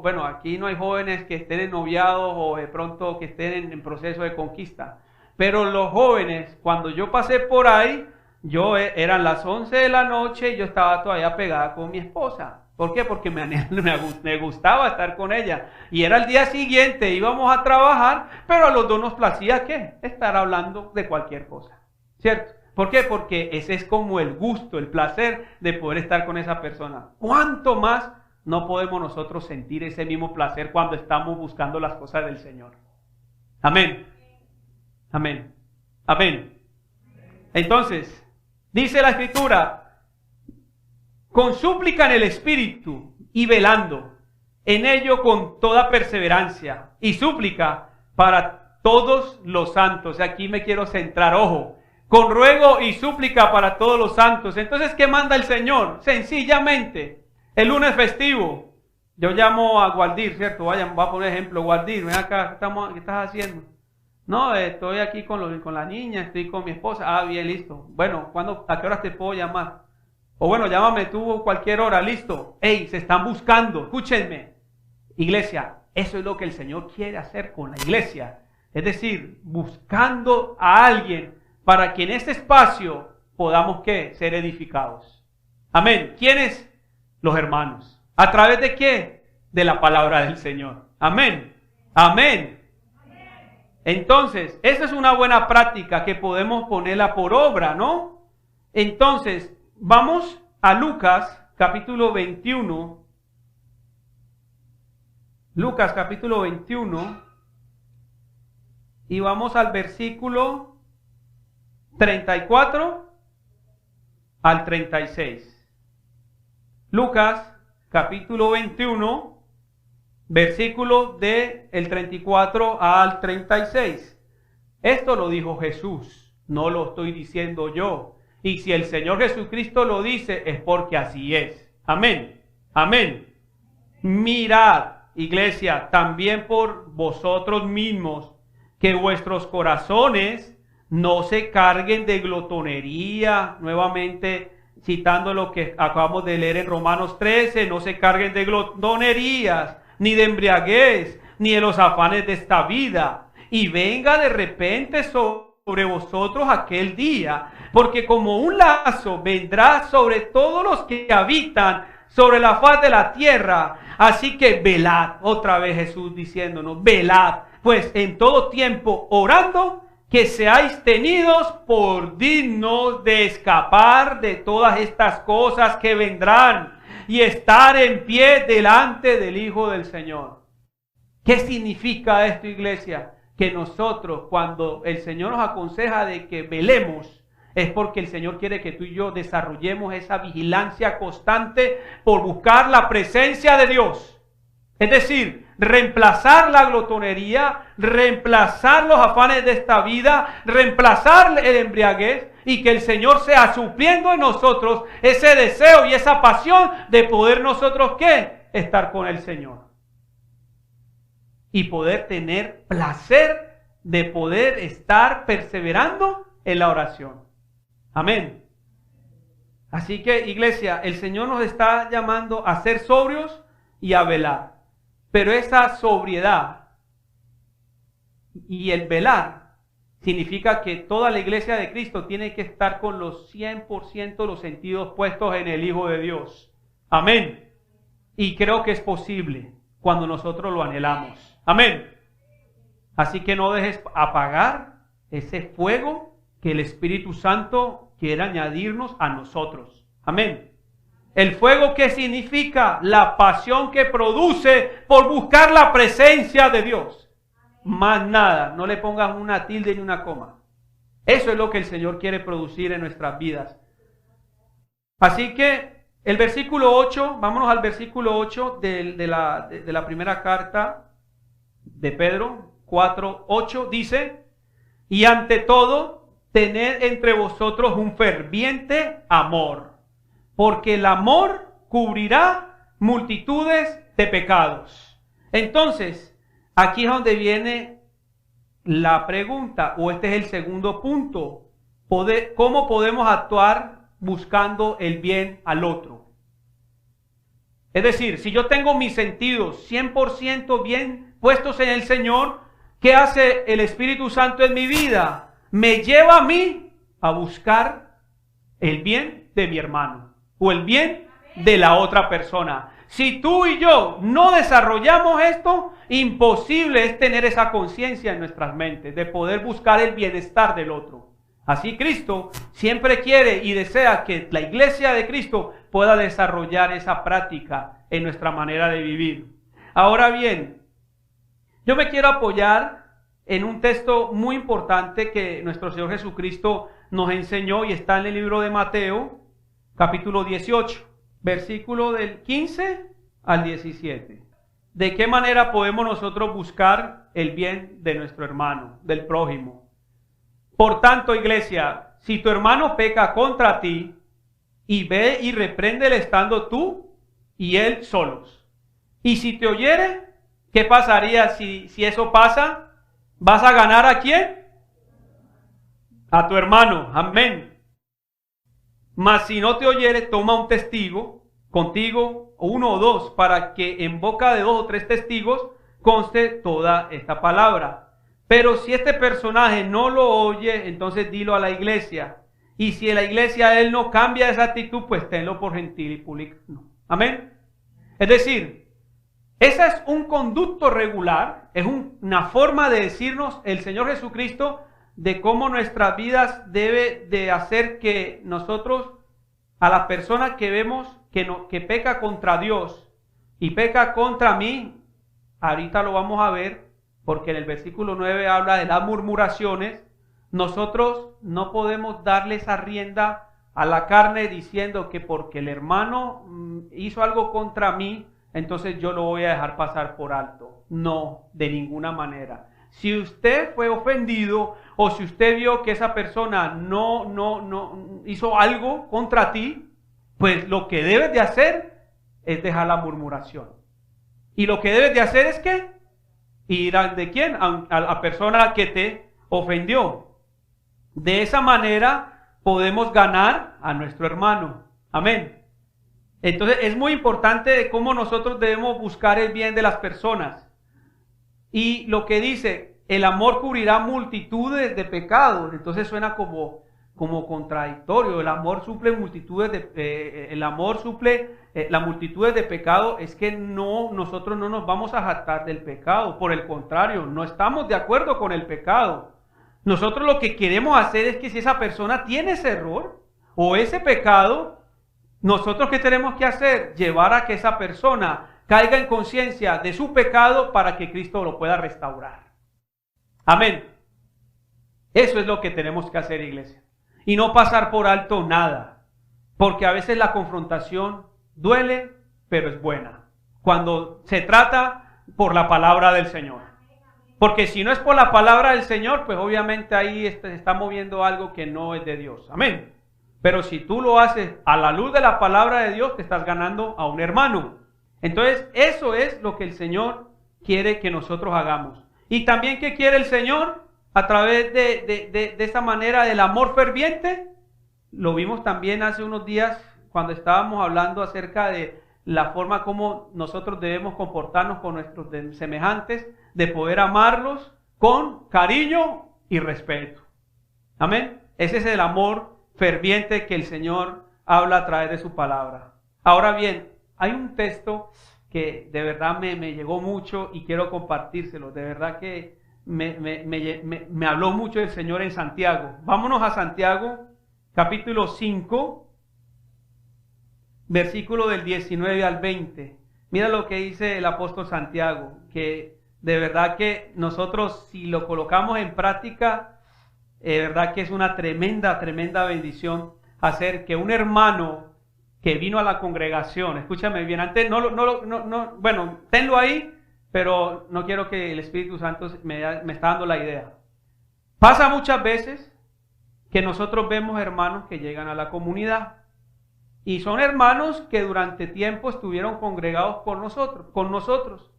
bueno, aquí no hay jóvenes que estén noviados o de pronto que estén en proceso de conquista. Pero los jóvenes, cuando yo pasé por ahí, eran las 11 de la noche y yo estaba todavía pegada con mi esposa. ¿Por qué? Porque me gustaba estar con ella. Y era el día siguiente, íbamos a trabajar, pero a los dos nos placía, ¿qué? Estar hablando de cualquier cosa. ¿Cierto? ¿Por qué? Porque ese es como el gusto, el placer de poder estar con esa persona. ¿Cuánto más no podemos nosotros sentir ese mismo placer cuando estamos buscando las cosas del Señor? Amén. Amén. Amén. Entonces, dice la Escritura, con súplica en el Espíritu y velando en ello con toda perseverancia y súplica para todos los santos. Aquí me quiero centrar, ojo, con ruego y súplica para todos los santos. Entonces, ¿qué manda el Señor? Sencillamente, el lunes festivo, yo llamo a Gualdir, ¿cierto? Voy a poner ejemplo, Gualdir, ven acá, ¿qué estás haciendo? No, estoy aquí con la niña, estoy con mi esposa. Ah, bien, listo. Bueno, ¿a qué horas te puedo llamar? O bueno, llámame tú cualquier hora, listo. Ey, se están buscando, escúchenme. Iglesia, eso es lo que el Señor quiere hacer con la iglesia. Es decir, buscando a alguien para que en este espacio podamos, ¿qué? Ser edificados. Amén. ¿Quiénes? Los hermanos. ¿A través de qué? De la palabra del Señor. Amén. Amén. Entonces, esa es una buena práctica que podemos ponerla por obra, ¿no? Entonces, vamos a Lucas capítulo 21. Lucas capítulo 21. Y vamos al versículo 34 al 36. Lucas capítulo 21. Versículo del 34 al 36. Esto lo dijo Jesús, no lo estoy diciendo yo. Y si el Señor Jesucristo lo dice, es porque así es. Amén. Amén. Mirad, iglesia, también por vosotros mismos, que vuestros corazones no se carguen de glotonería. Nuevamente, citando lo que acabamos de leer en Romanos 13, no se carguen de glotonerías, ni de embriaguez, ni de los afanes de esta vida, y venga de repente sobre vosotros aquel día, porque como un lazo vendrá sobre todos los que habitan sobre la faz de la tierra. Así que velad, otra vez Jesús diciéndonos, velad, pues en todo tiempo orando, que seáis tenidos por dignos de escapar de todas estas cosas que vendrán, y estar en pie delante del Hijo del Señor. ¿Qué significa esto, iglesia? Que nosotros, cuando el Señor nos aconseja de que velemos, es porque el Señor quiere que tú y yo desarrollemos esa vigilancia constante por buscar la presencia de Dios. Es decir, reemplazar la glotonería, reemplazar los afanes de esta vida, reemplazar el embriaguez, y que el Señor sea supliendo en nosotros ese deseo y esa pasión de poder nosotros, ¿qué? Estar con el Señor. Y poder tener placer de poder estar perseverando en la oración. Amén. Así que, iglesia, el Señor nos está llamando a ser sobrios y a velar. Pero esa sobriedad y el velar significa que toda la iglesia de Cristo tiene que estar con los 100% los sentidos puestos en el Hijo de Dios. Amén. Y creo que es posible cuando nosotros lo anhelamos. Amén. Así que no dejes apagar ese fuego que el Espíritu Santo quiere añadirnos a nosotros. Amén. El fuego, que significa la pasión que produce por buscar la presencia de Dios. Más nada, no le pongas una tilde ni una coma. Eso es lo que el Señor quiere producir en nuestras vidas. Así que el versículo 8, vámonos al versículo 8 de la primera carta de Pedro, 4:8, dice: y ante todo, tened entre vosotros un ferviente amor, porque el amor cubrirá multitudes de pecados. Entonces, aquí es donde viene la pregunta, o este es el segundo punto. ¿Cómo podemos actuar buscando el bien al otro? Es decir, si yo tengo mis sentidos 100% bien puestos en el Señor, ¿qué hace el Espíritu Santo en mi vida? Me lleva a mí a buscar el bien de mi hermano o el bien de la otra persona. Si tú y yo no desarrollamos esto, imposible es tener esa conciencia en nuestras mentes de poder buscar el bienestar del otro. Así Cristo siempre quiere y desea que la iglesia de Cristo pueda desarrollar esa práctica en nuestra manera de vivir. Ahora bien, yo me quiero apoyar en un texto muy importante que nuestro Señor Jesucristo nos enseñó y está en el libro de Mateo, capítulo 18, versículo del 15 al 17. ¿De qué manera podemos nosotros buscar el bien de nuestro hermano, del prójimo? Por tanto, iglesia, si tu hermano peca contra ti, y ve y repréndele estando tú y él solos. Y si te oyere, ¿qué pasaría si eso pasa? ¿Vas a ganar a quién? A tu hermano. Amén. Mas si no te oyere, toma un testigo contigo, uno o dos, para que en boca de 2 o 3 testigos conste toda esta palabra. Pero si este personaje no lo oye, entonces dilo a la iglesia. Y si en la iglesia él no cambia esa actitud, pues tenlo por gentil y publicano. Amén. Es decir, ese es un conducto regular, es una forma de decirnos el Señor Jesucristo de cómo nuestras vidas debe de hacer que nosotros, a la persona que vemos que peca contra Dios y peca contra mí, ahorita lo vamos a ver, porque en el versículo 9 habla de las murmuraciones. Nosotros no podemos darle esa rienda a la carne diciendo que porque el hermano hizo algo contra mí, entonces yo lo voy a dejar pasar por alto. No, de ninguna manera. Si usted fue ofendido o si usted vio que esa persona no hizo algo contra ti, pues lo que debes de hacer es dejar la murmuración. Y lo que debes de hacer es ¿qué? Ir ¿de quién? A la persona que te ofendió. De esa manera podemos ganar a nuestro hermano. Amén. Entonces es muy importante de cómo nosotros debemos buscar el bien de las personas. Y lo que dice, el amor cubrirá multitudes de pecados. Entonces suena como contradictorio. El amor suple multitudes las multitudes de pecados. Es que nosotros no nos vamos a jactar del pecado. Por el contrario, no estamos de acuerdo con el pecado. Nosotros lo que queremos hacer es que si esa persona tiene ese error o ese pecado, nosotros ¿qué tenemos que hacer? Llevar a que esa persona caiga en conciencia de su pecado para que Cristo lo pueda restaurar. Amén. Eso es lo que tenemos que hacer, iglesia. Y no pasar por alto nada. Porque a veces la confrontación duele, pero es buena. Cuando se trata por la palabra del Señor. Porque si no es por la palabra del Señor, pues obviamente ahí está moviendo algo que no es de Dios. Amén. Pero si tú lo haces a la luz de la palabra de Dios, te estás ganando a un hermano. Entonces, eso es lo que el Señor quiere que nosotros hagamos. Y también, ¿qué quiere el Señor? A través de esa manera del amor ferviente, lo vimos también hace unos días cuando estábamos hablando acerca de la forma como nosotros debemos comportarnos con nuestros semejantes, de poder amarlos con cariño y respeto. Amén. Ese es el amor ferviente que el Señor habla a través de su palabra. Ahora bien, hay un texto que de verdad me llegó mucho y quiero compartírselo. De verdad que me habló mucho el Señor en Santiago. Vámonos a Santiago, capítulo 5, versículo del 19 al 20. Mira lo que dice el apóstol Santiago, que de verdad que nosotros, si lo colocamos en práctica, de verdad que es una tremenda bendición hacer que un hermano que vino a la congregación, escúchame bien, antes bueno, tenlo ahí, pero no quiero que el Espíritu Santo me está dando la idea. Pasa muchas veces que nosotros vemos hermanos que llegan a la comunidad y son hermanos que durante tiempo estuvieron congregados con nosotros,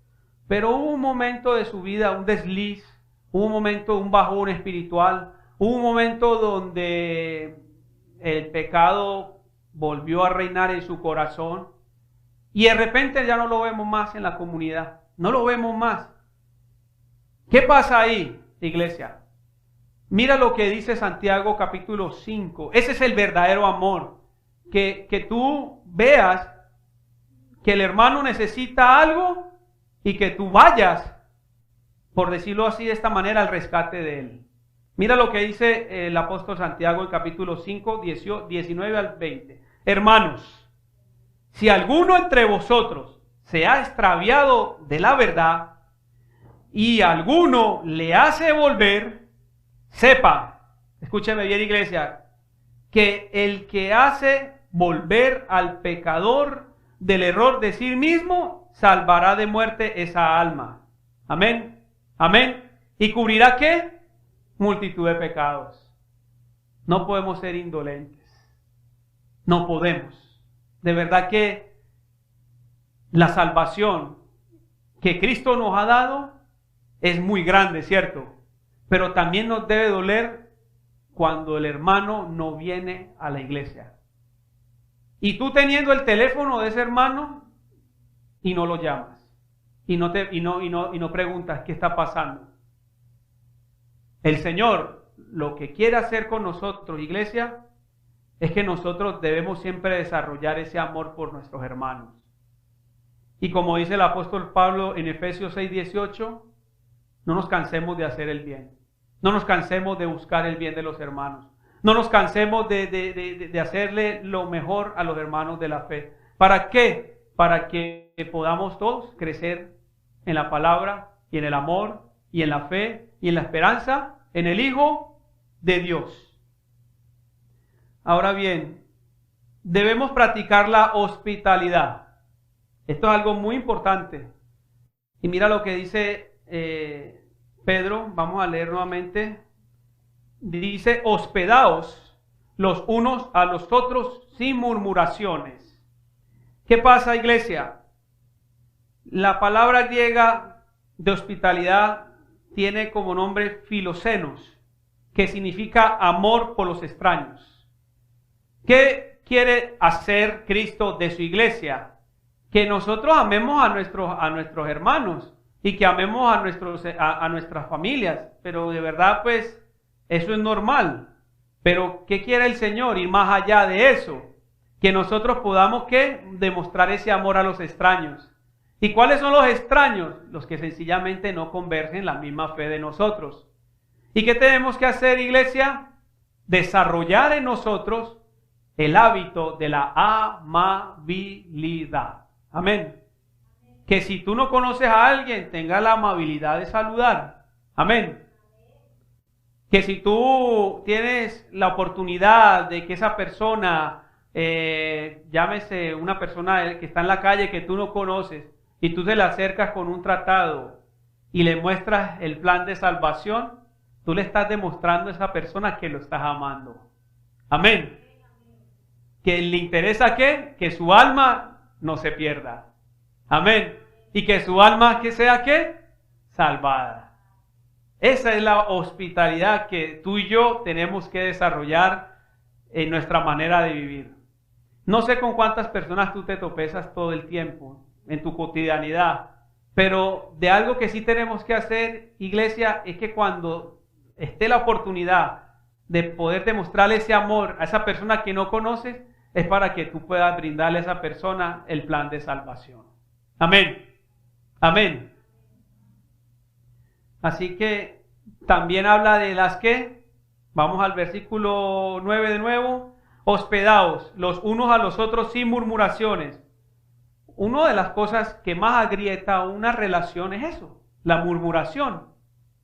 pero hubo un momento de su vida, un desliz, hubo un momento, un bajón espiritual, hubo un momento donde el pecado volvió a reinar en su corazón y de repente ya no lo vemos más en la comunidad, no lo vemos más. ¿Qué pasa ahí, iglesia? Mira lo que dice Santiago capítulo 5, ese es el verdadero amor, que tú veas que el hermano necesita algo y que tú vayas, por decirlo así de esta manera, al rescate de él. Mira lo que dice el apóstol Santiago en capítulo 5, 19 al 20. Hermanos, si alguno entre vosotros se ha extraviado de la verdad y alguno le hace volver, sepa, escúcheme bien iglesia, que el que hace volver al pecador del error de sí mismo, salvará de muerte esa alma. Amén, amén. ¿Y cubrirá qué? Multitud de pecados. No podemos ser indolentes. No podemos. De verdad que la salvación que Cristo nos ha dado es muy grande, ¿cierto? Pero también nos debe doler cuando el hermano no viene a la iglesia. Y tú teniendo el teléfono de ese hermano y no lo llamas. Y no preguntas qué está pasando. El Señor lo que quiere hacer con nosotros, iglesia, es que nosotros debemos siempre desarrollar ese amor por nuestros hermanos. Y como dice el apóstol Pablo en Efesios 6:18, no nos cansemos de hacer el bien. No nos cansemos de buscar el bien de los hermanos. No nos cansemos de hacerle lo mejor a los hermanos de la fe. ¿Para qué? Para que podamos todos crecer en la palabra y en el amor y en la fe y en la esperanza en el Hijo de Dios. Ahora bien, debemos practicar la hospitalidad. Esto es algo muy importante. Y mira lo que dice Pedro, vamos a leer nuevamente. Dice, hospedaos los unos a los otros sin murmuraciones. ¿Qué pasa, iglesia? La palabra griega de hospitalidad tiene como nombre filoxenos, que significa amor por los extraños. ¿Qué quiere hacer Cristo de su iglesia? Que nosotros amemos a nuestros hermanos y que amemos a nuestras familias, pero de verdad pues eso es normal. Pero ¿qué quiere el Señor? Ir más allá de eso, que nosotros podamos ¿qué? Demostrar ese amor a los extraños. ¿Y cuáles son los extraños? Los que sencillamente no convergen la misma fe de nosotros. ¿Y qué tenemos que hacer, iglesia? Desarrollar en nosotros el hábito de la amabilidad. Amén. Que si tú no conoces a alguien, tenga la amabilidad de saludar. Amén. Que si tú tienes la oportunidad de que esa persona, llámese una persona que está en la calle que tú no conoces, y tú te le acercas con un tratado y le muestras el plan de salvación, tú le estás demostrando a esa persona que lo estás amando. Amén. Que le interesa ¿qué? Que su alma no se pierda. Amén. Y que su alma que sea ¿qué? Salvada. Esa es la hospitalidad que tú y yo tenemos que desarrollar en nuestra manera de vivir. No sé con cuántas personas tú te tropezas todo el tiempo en tu cotidianidad, pero de algo que sí tenemos que hacer, iglesia, es que cuando esté la oportunidad de poder demostrarle ese amor a esa persona que no conoces, es para que tú puedas brindarle a esa persona el plan de salvación. Amén. Amén. Así que también habla de las que, vamos al versículo 9 de nuevo, hospedaos los unos a los otros sin murmuraciones. Una de las cosas que más agrieta una relación es eso, la murmuración,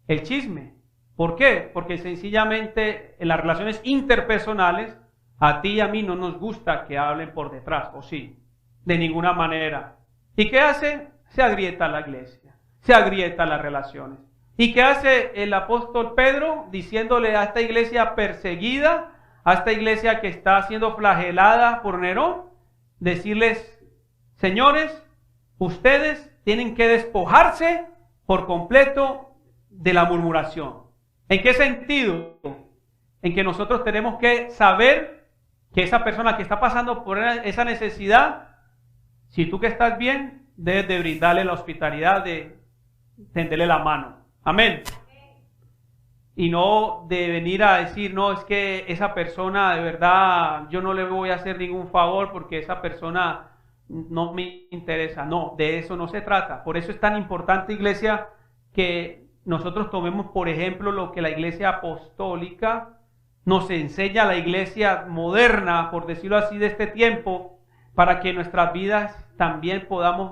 el chisme. ¿Por qué? Porque sencillamente en las relaciones interpersonales, a ti y a mí no nos gusta que hablen por detrás, ¿o sí? De ninguna manera. ¿Y qué hace? Se agrieta la iglesia, se agrieta las relaciones. ¿Y qué hace el apóstol Pedro diciéndole a esta iglesia perseguida, a esta iglesia que está siendo flagelada por Nerón? Decirles, señores, ustedes tienen que despojarse por completo de la murmuración. ¿En qué sentido? En que nosotros tenemos que saber que esa persona que está pasando por esa necesidad, si tú que estás bien, debes de brindarle la hospitalidad, de tenderle la mano. Amén. Y no de venir a decir, no, es que esa persona de verdad yo no le voy a hacer ningún favor porque esa persona no me interesa. No, de eso no se trata. Por eso es tan importante, iglesia, que nosotros tomemos por ejemplo lo que la iglesia apostólica nos enseña, la iglesia moderna, por decirlo así, de este tiempo, para que en nuestras vidas también podamos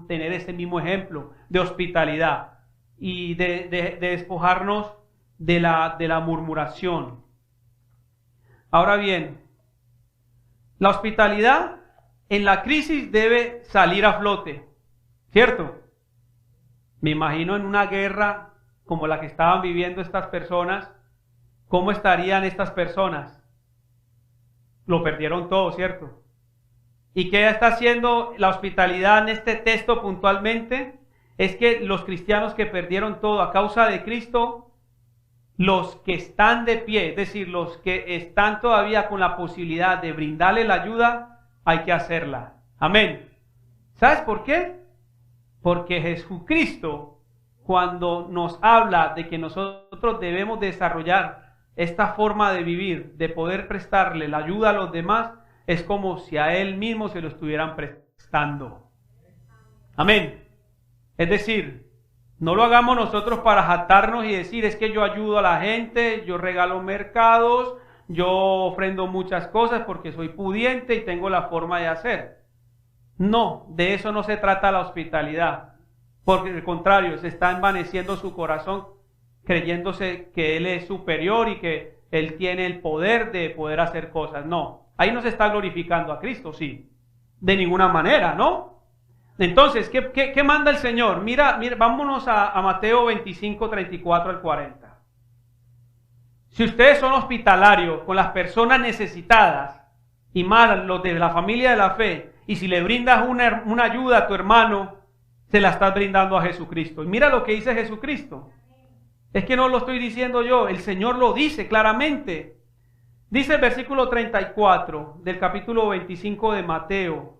tener ese mismo ejemplo de hospitalidad y de despojarnos de la murmuración. Ahora bien, la hospitalidad en la crisis debe salir a flote, ¿cierto? Me imagino en una guerra como la que estaban viviendo estas personas, ¿cómo estarían estas personas? Lo perdieron todo, ¿cierto? ¿Y qué está haciendo la hospitalidad en este texto puntualmente? Es que los cristianos que perdieron todo a causa de Cristo, los que están de pie, es decir, los que están todavía con la posibilidad de brindarle la ayuda, hay que hacerla. Amén. ¿Sabes por qué? Porque Jesucristo, cuando nos habla de que nosotros debemos desarrollar esta forma de vivir, de poder prestarle la ayuda a los demás, es como si a Él mismo se lo estuvieran prestando. Amén. Es decir, no lo hagamos nosotros para jactarnos y decir, es que yo ayudo a la gente, yo regalo mercados, yo ofrendo muchas cosas porque soy pudiente y tengo la forma de hacer. No, de eso no se trata la hospitalidad. Porque al contrario, se está envaneciendo su corazón creyéndose que Él es superior y que Él tiene el poder de poder hacer cosas. No, ahí no se está glorificando a Cristo, sí. De ninguna manera, ¿no? Entonces, ¿qué manda el Señor? Mira, vámonos a Mateo 25, 34 al 40. Si ustedes son hospitalarios con las personas necesitadas y más los de la familia de la fe, y si le brindas una ayuda a tu hermano, se la estás brindando a Jesucristo. Y mira lo que dice Jesucristo. Es que no lo estoy diciendo yo, el Señor lo dice claramente. Dice el versículo 34 del capítulo 25 de Mateo.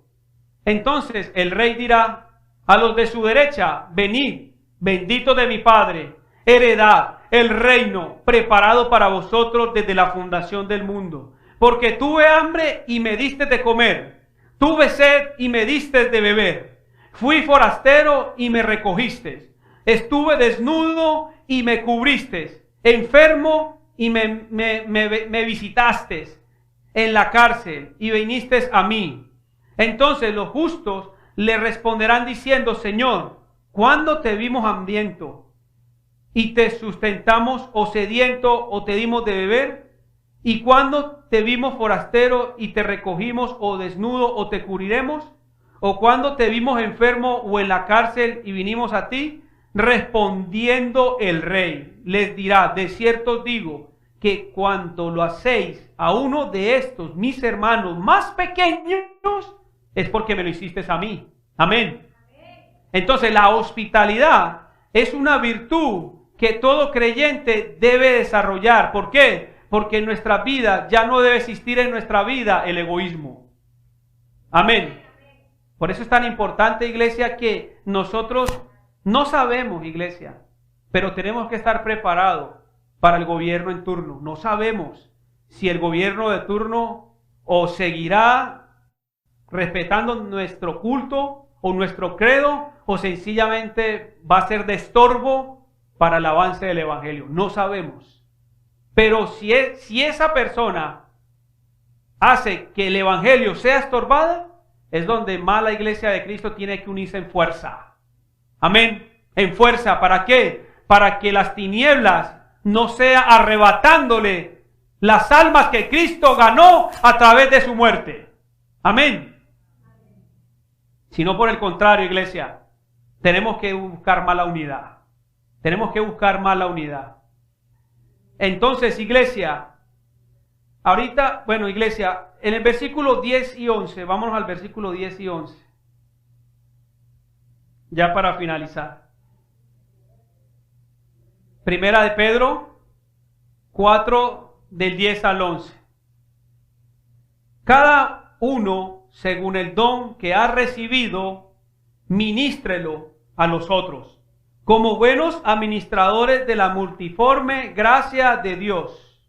Entonces el rey dirá a los de su derecha, venid, benditos de mi Padre, heredad el reino preparado para vosotros desde la fundación del mundo. Porque tuve hambre y me diste de comer, tuve sed y me diste de beber, fui forastero y me recogiste, estuve desnudo y me cubriste, enfermo y me visitaste, en la cárcel y viniste a mí. Entonces los justos le responderán diciendo, Señor, ¿cuándo te vimos hambriento y te sustentamos, o sediento, o te dimos de beber? ¿Y cuándo te vimos forastero y te recogimos, o desnudo, o te cubriremos? ¿O cuándo te vimos enfermo o en la cárcel y vinimos a ti? Respondiendo el rey, les dirá, de cierto os digo, que cuando lo hacéis a uno de estos mis hermanos más pequeños, es porque me lo hiciste a mí. Amén. Entonces la hospitalidad es una virtud que todo creyente debe desarrollar. ¿Por qué? Porque en nuestra vida ya no debe existir en nuestra vida el egoísmo. Amén. Por eso es tan importante, iglesia, que nosotros no sabemos, iglesia, pero tenemos que estar preparados para el gobierno en turno. No sabemos si el gobierno de turno o seguirá respetando nuestro culto o nuestro credo, o sencillamente va a ser de estorbo para el avance del evangelio. No sabemos. Pero si esa persona hace que el evangelio sea estorbada, es donde más la iglesia de Cristo tiene que unirse en fuerza. Amén. En fuerza. ¿Para qué? Para que las tinieblas no sea arrebatándole las almas que Cristo ganó a través de su muerte. Amén. Sino por el contrario, iglesia, tenemos que buscar más la unidad. Tenemos que buscar más la unidad. Entonces, iglesia, ahorita, bueno, iglesia, en el versículo 10 y 11, vámonos al versículo 10 y 11. Ya para finalizar. Primera de Pedro 4, del 10 al 11. Cada uno, según el don que ha recibido, ministrelo a los otros, como buenos administradores de la multiforme gracia de Dios.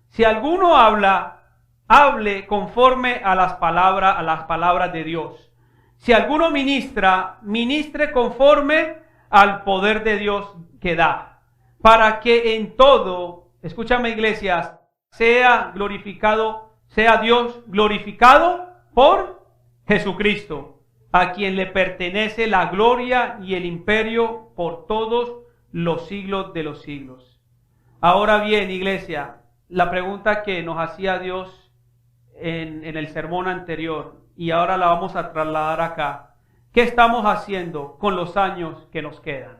Si alguno habla, hable conforme a las palabras de Dios. Si alguno ministra, ministre conforme al poder de Dios que da, para que en todo, escúchame, iglesias, sea Dios glorificado por Jesucristo, a quien le pertenece la gloria y el imperio por todos los siglos de los siglos. Ahora bien, iglesia, la pregunta que nos hacía Dios en el sermón anterior, y ahora la vamos a trasladar acá. ¿Qué estamos haciendo con los años que nos quedan?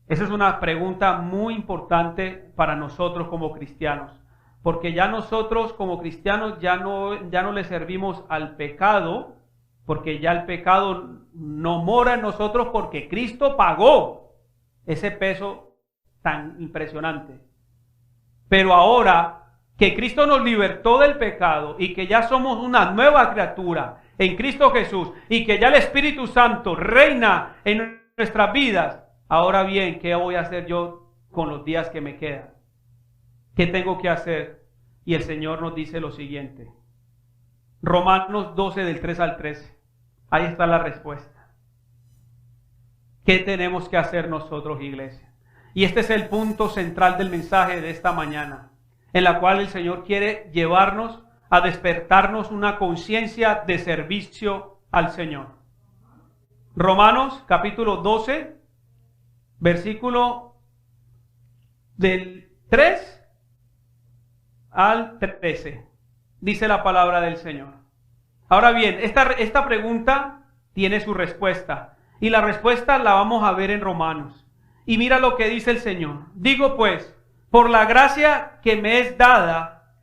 Esa es una pregunta muy importante para nosotros como cristianos, porque ya nosotros como cristianos ya no le servimos al pecado, porque ya el pecado no mora en nosotros, porque Cristo pagó ese peso tan impresionante. Pero ahora que Cristo nos libertó del pecado y que ya somos una nueva criatura en Cristo Jesús y que ya el Espíritu Santo reina en nuestras vidas, ahora bien, ¿qué voy a hacer yo con los días que me quedan? ¿Qué tengo que hacer? Y el Señor nos dice lo siguiente. Romanos 12 del 3 al 13. Ahí está la respuesta. ¿Qué tenemos que hacer nosotros, iglesia? Y este es el punto central del mensaje de esta mañana, en la cual el Señor quiere llevarnos a despertarnos una conciencia de servicio al Señor. Romanos capítulo 12, versículo del 3 al 13. Dice la palabra del Señor. Ahora bien, esta pregunta tiene su respuesta. Y la respuesta la vamos a ver en Romanos. Y mira lo que dice el Señor. Digo pues, por la gracia que me es dada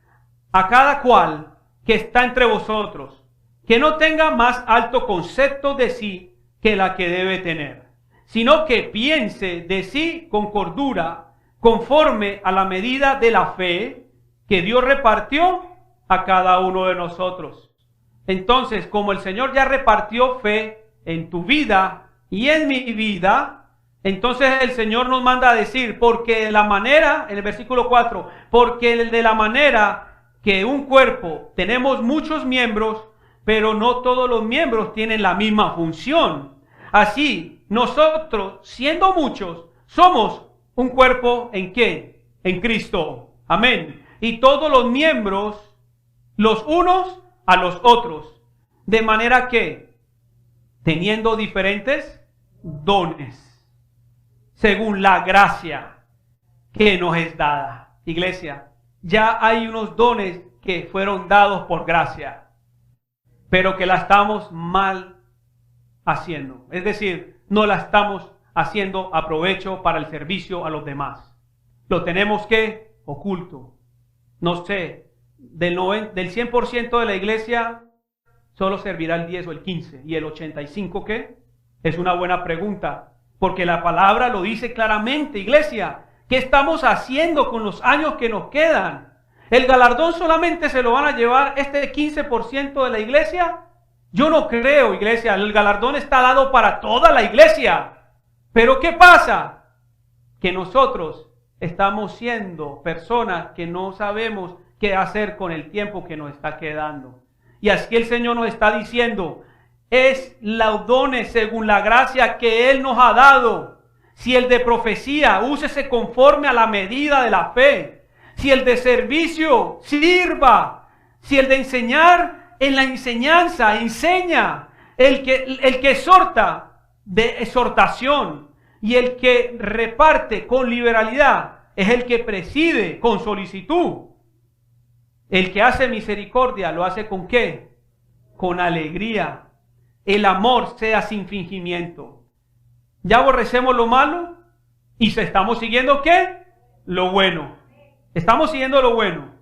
a cada cual que está entre vosotros, que no tenga más alto concepto de sí que la que debe tener, sino que piense de sí con cordura, conforme a la medida de la fe que Dios repartió a cada uno de nosotros. Entonces, como el Señor ya repartió fe en tu vida y en mi vida, entonces el Señor nos manda a decir, porque de la manera, en el versículo 4, porque de la manera que un cuerpo tenemos muchos miembros, pero no todos los miembros tienen la misma función. Así, nosotros, siendo muchos, somos un cuerpo ¿en qué? En Cristo. Amén. Y todos los miembros, los unos a los otros. De manera que, teniendo diferentes dones, según la gracia que nos es dada. Iglesia, ya hay unos dones que fueron dados por gracia, pero que la estamos mal haciendo. Es decir, no la estamos haciendo a provecho para el servicio a los demás. Lo tenemos que oculto. No sé, del 100% de la iglesia solo servirá el 10 o el 15. ¿Y el 85 qué? Es una buena pregunta, porque la palabra lo dice claramente, iglesia, ¿Qué estamos haciendo con los años que nos quedan? ¿El galardón solamente se lo van a llevar este 15% de la iglesia? Yo no creo, iglesia. El galardón está dado para toda la iglesia. Pero ¿qué pasa? Que nosotros estamos siendo personas que no sabemos qué hacer con el tiempo que nos está quedando. Y así el Señor nos está diciendo, es los dones según la gracia que Él nos ha dado. Si el de profecía, úsese conforme a la medida de la fe. Si el de servicio, sirva. Si el de enseñar, en la enseñanza, enseña. El que exhorta, de exhortación. Y el que reparte con liberalidad, es el que preside con solicitud. El que hace misericordia, ¿lo hace con qué? Con alegría. El amor sea sin fingimiento. Ya aborrecemos lo malo y estamos siguiendo ¿qué? Lo bueno. Estamos siguiendo lo bueno.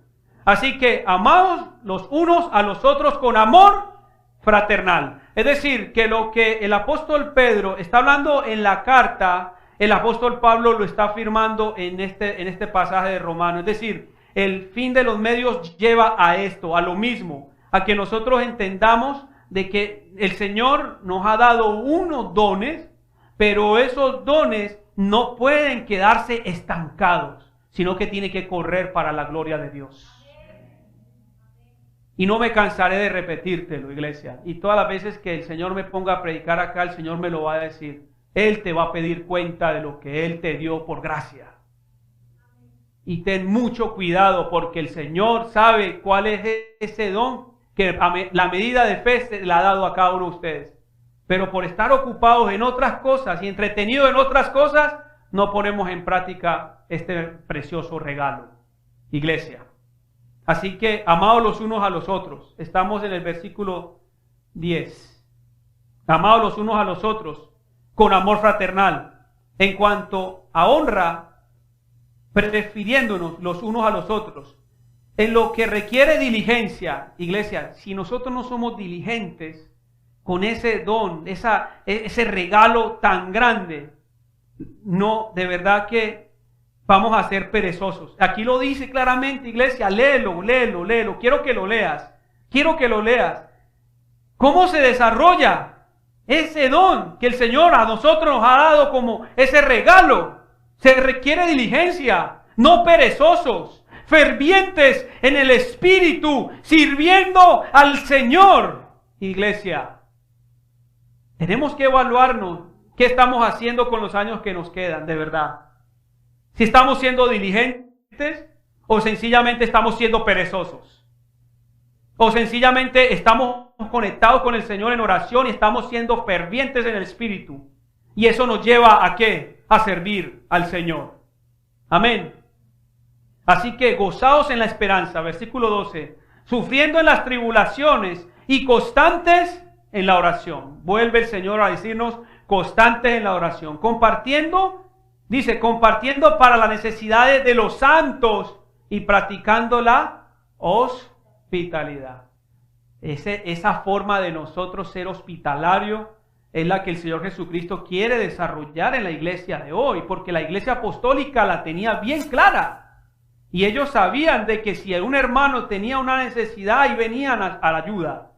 Así que amaos los unos a los otros con amor fraternal. Es decir, que lo que el apóstol Pedro está hablando en la carta, el apóstol Pablo lo está afirmando en este pasaje de Romanos. Es decir, el fin de los medios lleva a esto, a lo mismo, a que nosotros entendamos de que el Señor nos ha dado unos dones, pero esos dones no pueden quedarse estancados, sino que tienen que correr para la gloria de Dios. Y no me cansaré de repetírtelo, iglesia. Y todas las veces que el Señor me ponga a predicar acá, el Señor me lo va a decir. Él te va a pedir cuenta de lo que Él te dio por gracia. Y ten mucho cuidado porque el Señor sabe cuál es ese don que la medida de fe se la ha dado a cada uno de ustedes. Pero por estar ocupados en otras cosas y entretenidos en otras cosas, no ponemos en práctica este precioso regalo. Iglesia. Así que, amados los unos a los otros. Estamos en el versículo 10. Amados los unos a los otros con amor fraternal. En cuanto a honra, prefiriéndonos los unos a los otros. En lo que requiere diligencia, iglesia, si nosotros no somos diligentes con ese don, ese regalo tan grande, no, de verdad que vamos a ser perezosos. Aquí lo dice claramente, iglesia, léelo. Quiero que lo leas. ¿Cómo se desarrolla ese don que el Señor a nosotros nos ha dado como ese regalo? Se requiere diligencia, no perezosos, fervientes en el Espíritu, sirviendo al Señor. Iglesia, tenemos que evaluarnos qué estamos haciendo con los años que nos quedan, de verdad. Si estamos siendo diligentes o sencillamente estamos siendo perezosos. O sencillamente estamos conectados con el Señor en oración y estamos siendo fervientes en el Espíritu. Y eso nos lleva ¿a qué? A servir al Señor. Amén. Así que gozaos en la esperanza, versículo 12. Sufriendo en las tribulaciones y constantes en la oración. Vuelve el Señor a decirnos constantes en la oración. Compartiendo para las necesidades de los santos y practicando la hospitalidad. Esa forma de nosotros ser hospitalario es la que el Señor Jesucristo quiere desarrollar en la iglesia de hoy, porque la iglesia apostólica la tenía bien clara. Y ellos sabían de que si un hermano tenía una necesidad y venían a la ayuda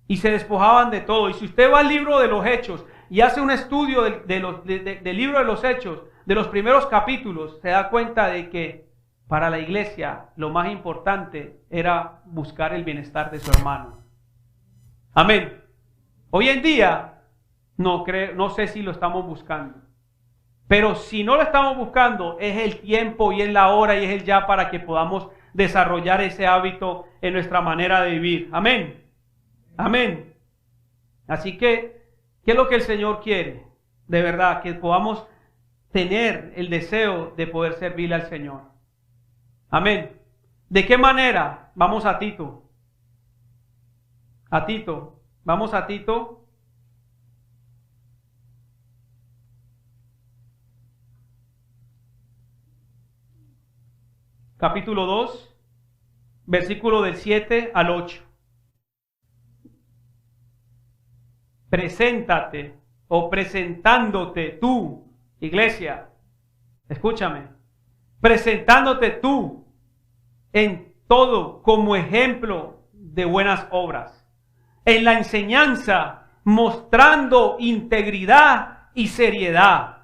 y se despojaban de todo. Y si usted va al libro de los Hechos y hace un estudio del libro de los Hechos, de los primeros capítulos, se da cuenta de que para la iglesia lo más importante era buscar el bienestar de su hermano. Amén. Hoy en día no sé si lo estamos buscando. Pero si no lo estamos buscando, es el tiempo y es la hora y es el ya para que podamos desarrollar ese hábito en nuestra manera de vivir. Amén. Amén. Así que, ¿qué es lo que el Señor quiere? De verdad, que podamos tener el deseo de poder servirle al Señor. Amén. ¿De qué manera? Vamos a Tito. Vamos a Tito. Capítulo 2, versículo del 7 al 8. Preséntate o presentándote tú, iglesia, escúchame, presentándote tú en todo como ejemplo de buenas obras, en la enseñanza mostrando integridad y seriedad,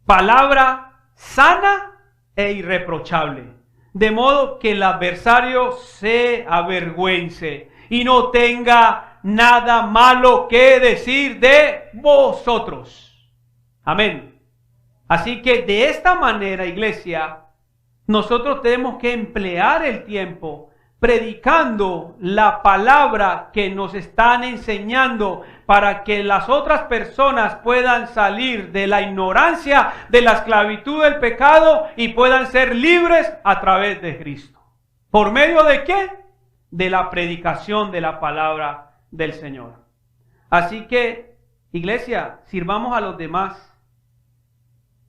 palabra sana e irreprochable, de modo que el adversario se avergüence y no tenga nada malo que decir de vosotros. Amén. Así que de esta manera, iglesia, nosotros tenemos que emplear el tiempo predicando la palabra que nos están enseñando para que las otras personas puedan salir de la ignorancia, de la esclavitud del pecado y puedan ser libres a través de Cristo. ¿Por medio de qué? De la predicación de la palabra del Señor. Así que, iglesia, sirvamos a los demás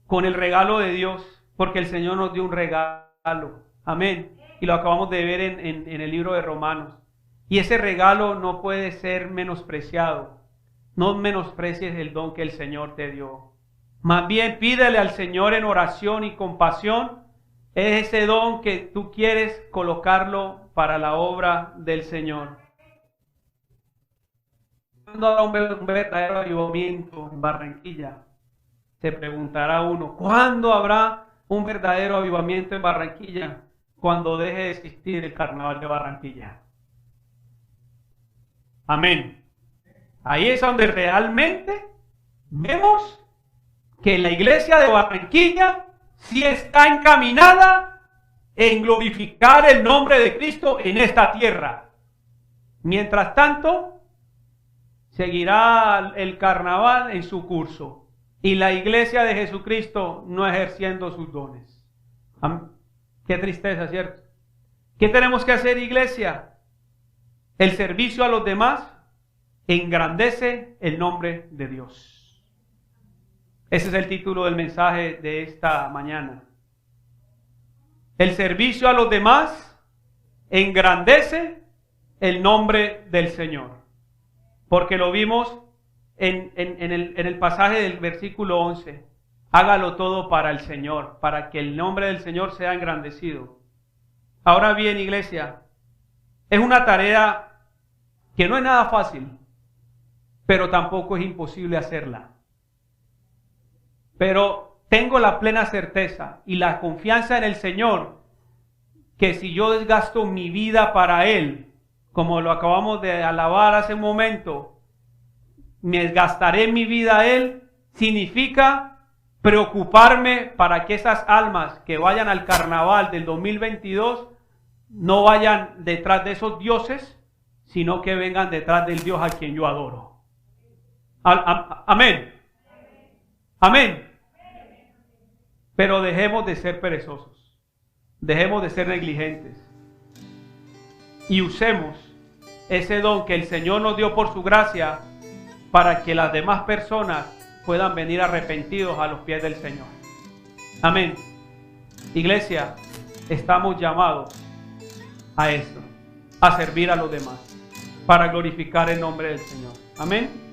con el regalo de Dios, porque el Señor nos dio un regalo. Amén. Y lo acabamos de ver en el libro de Romanos. Y ese regalo no puede ser menospreciado. No menosprecies el don que el Señor te dio. Más bien pídele al Señor en oración y compasión. Es ese don que tú quieres colocarlo para la obra del Señor. ¿Cuándo habrá un verdadero avivamiento en Barranquilla? Se preguntará uno, ¿cuándo habrá un verdadero avivamiento en Barranquilla? Cuando deje de existir el carnaval de Barranquilla. Amén. Ahí es donde realmente vemos que la iglesia de Barranquilla sí está encaminada en glorificar el nombre de Cristo en esta tierra. Mientras tanto, seguirá el carnaval en su curso y la iglesia de Jesucristo no ejerciendo sus dones. Amén. Qué tristeza, ¿cierto? ¿Qué tenemos que hacer, iglesia? El servicio a los demás engrandece el nombre de Dios. Ese es el título del mensaje de esta mañana. El servicio a los demás engrandece el nombre del Señor. Porque lo vimos en el pasaje del versículo 11. Hágalo todo para el Señor, para que el nombre del Señor sea engrandecido. Ahora bien, iglesia, es una tarea que no es nada fácil, pero tampoco es imposible hacerla. Pero tengo la plena certeza y la confianza en el Señor, que si yo desgasto mi vida para Él, como lo acabamos de alabar hace un momento, me desgastaré mi vida a Él, significa preocuparme para que esas almas que vayan al carnaval del 2022 no vayan detrás de esos dioses, sino que vengan detrás del Dios a quien yo adoro. Amén. Amén. Pero dejemos de ser perezosos. Dejemos de ser negligentes. Y usemos ese don que el Señor nos dio por su gracia para que las demás personas puedan venir arrepentidos a los pies del Señor. Amén. Iglesia, estamos llamados a esto, a servir a los demás, para glorificar el nombre del Señor. Amén.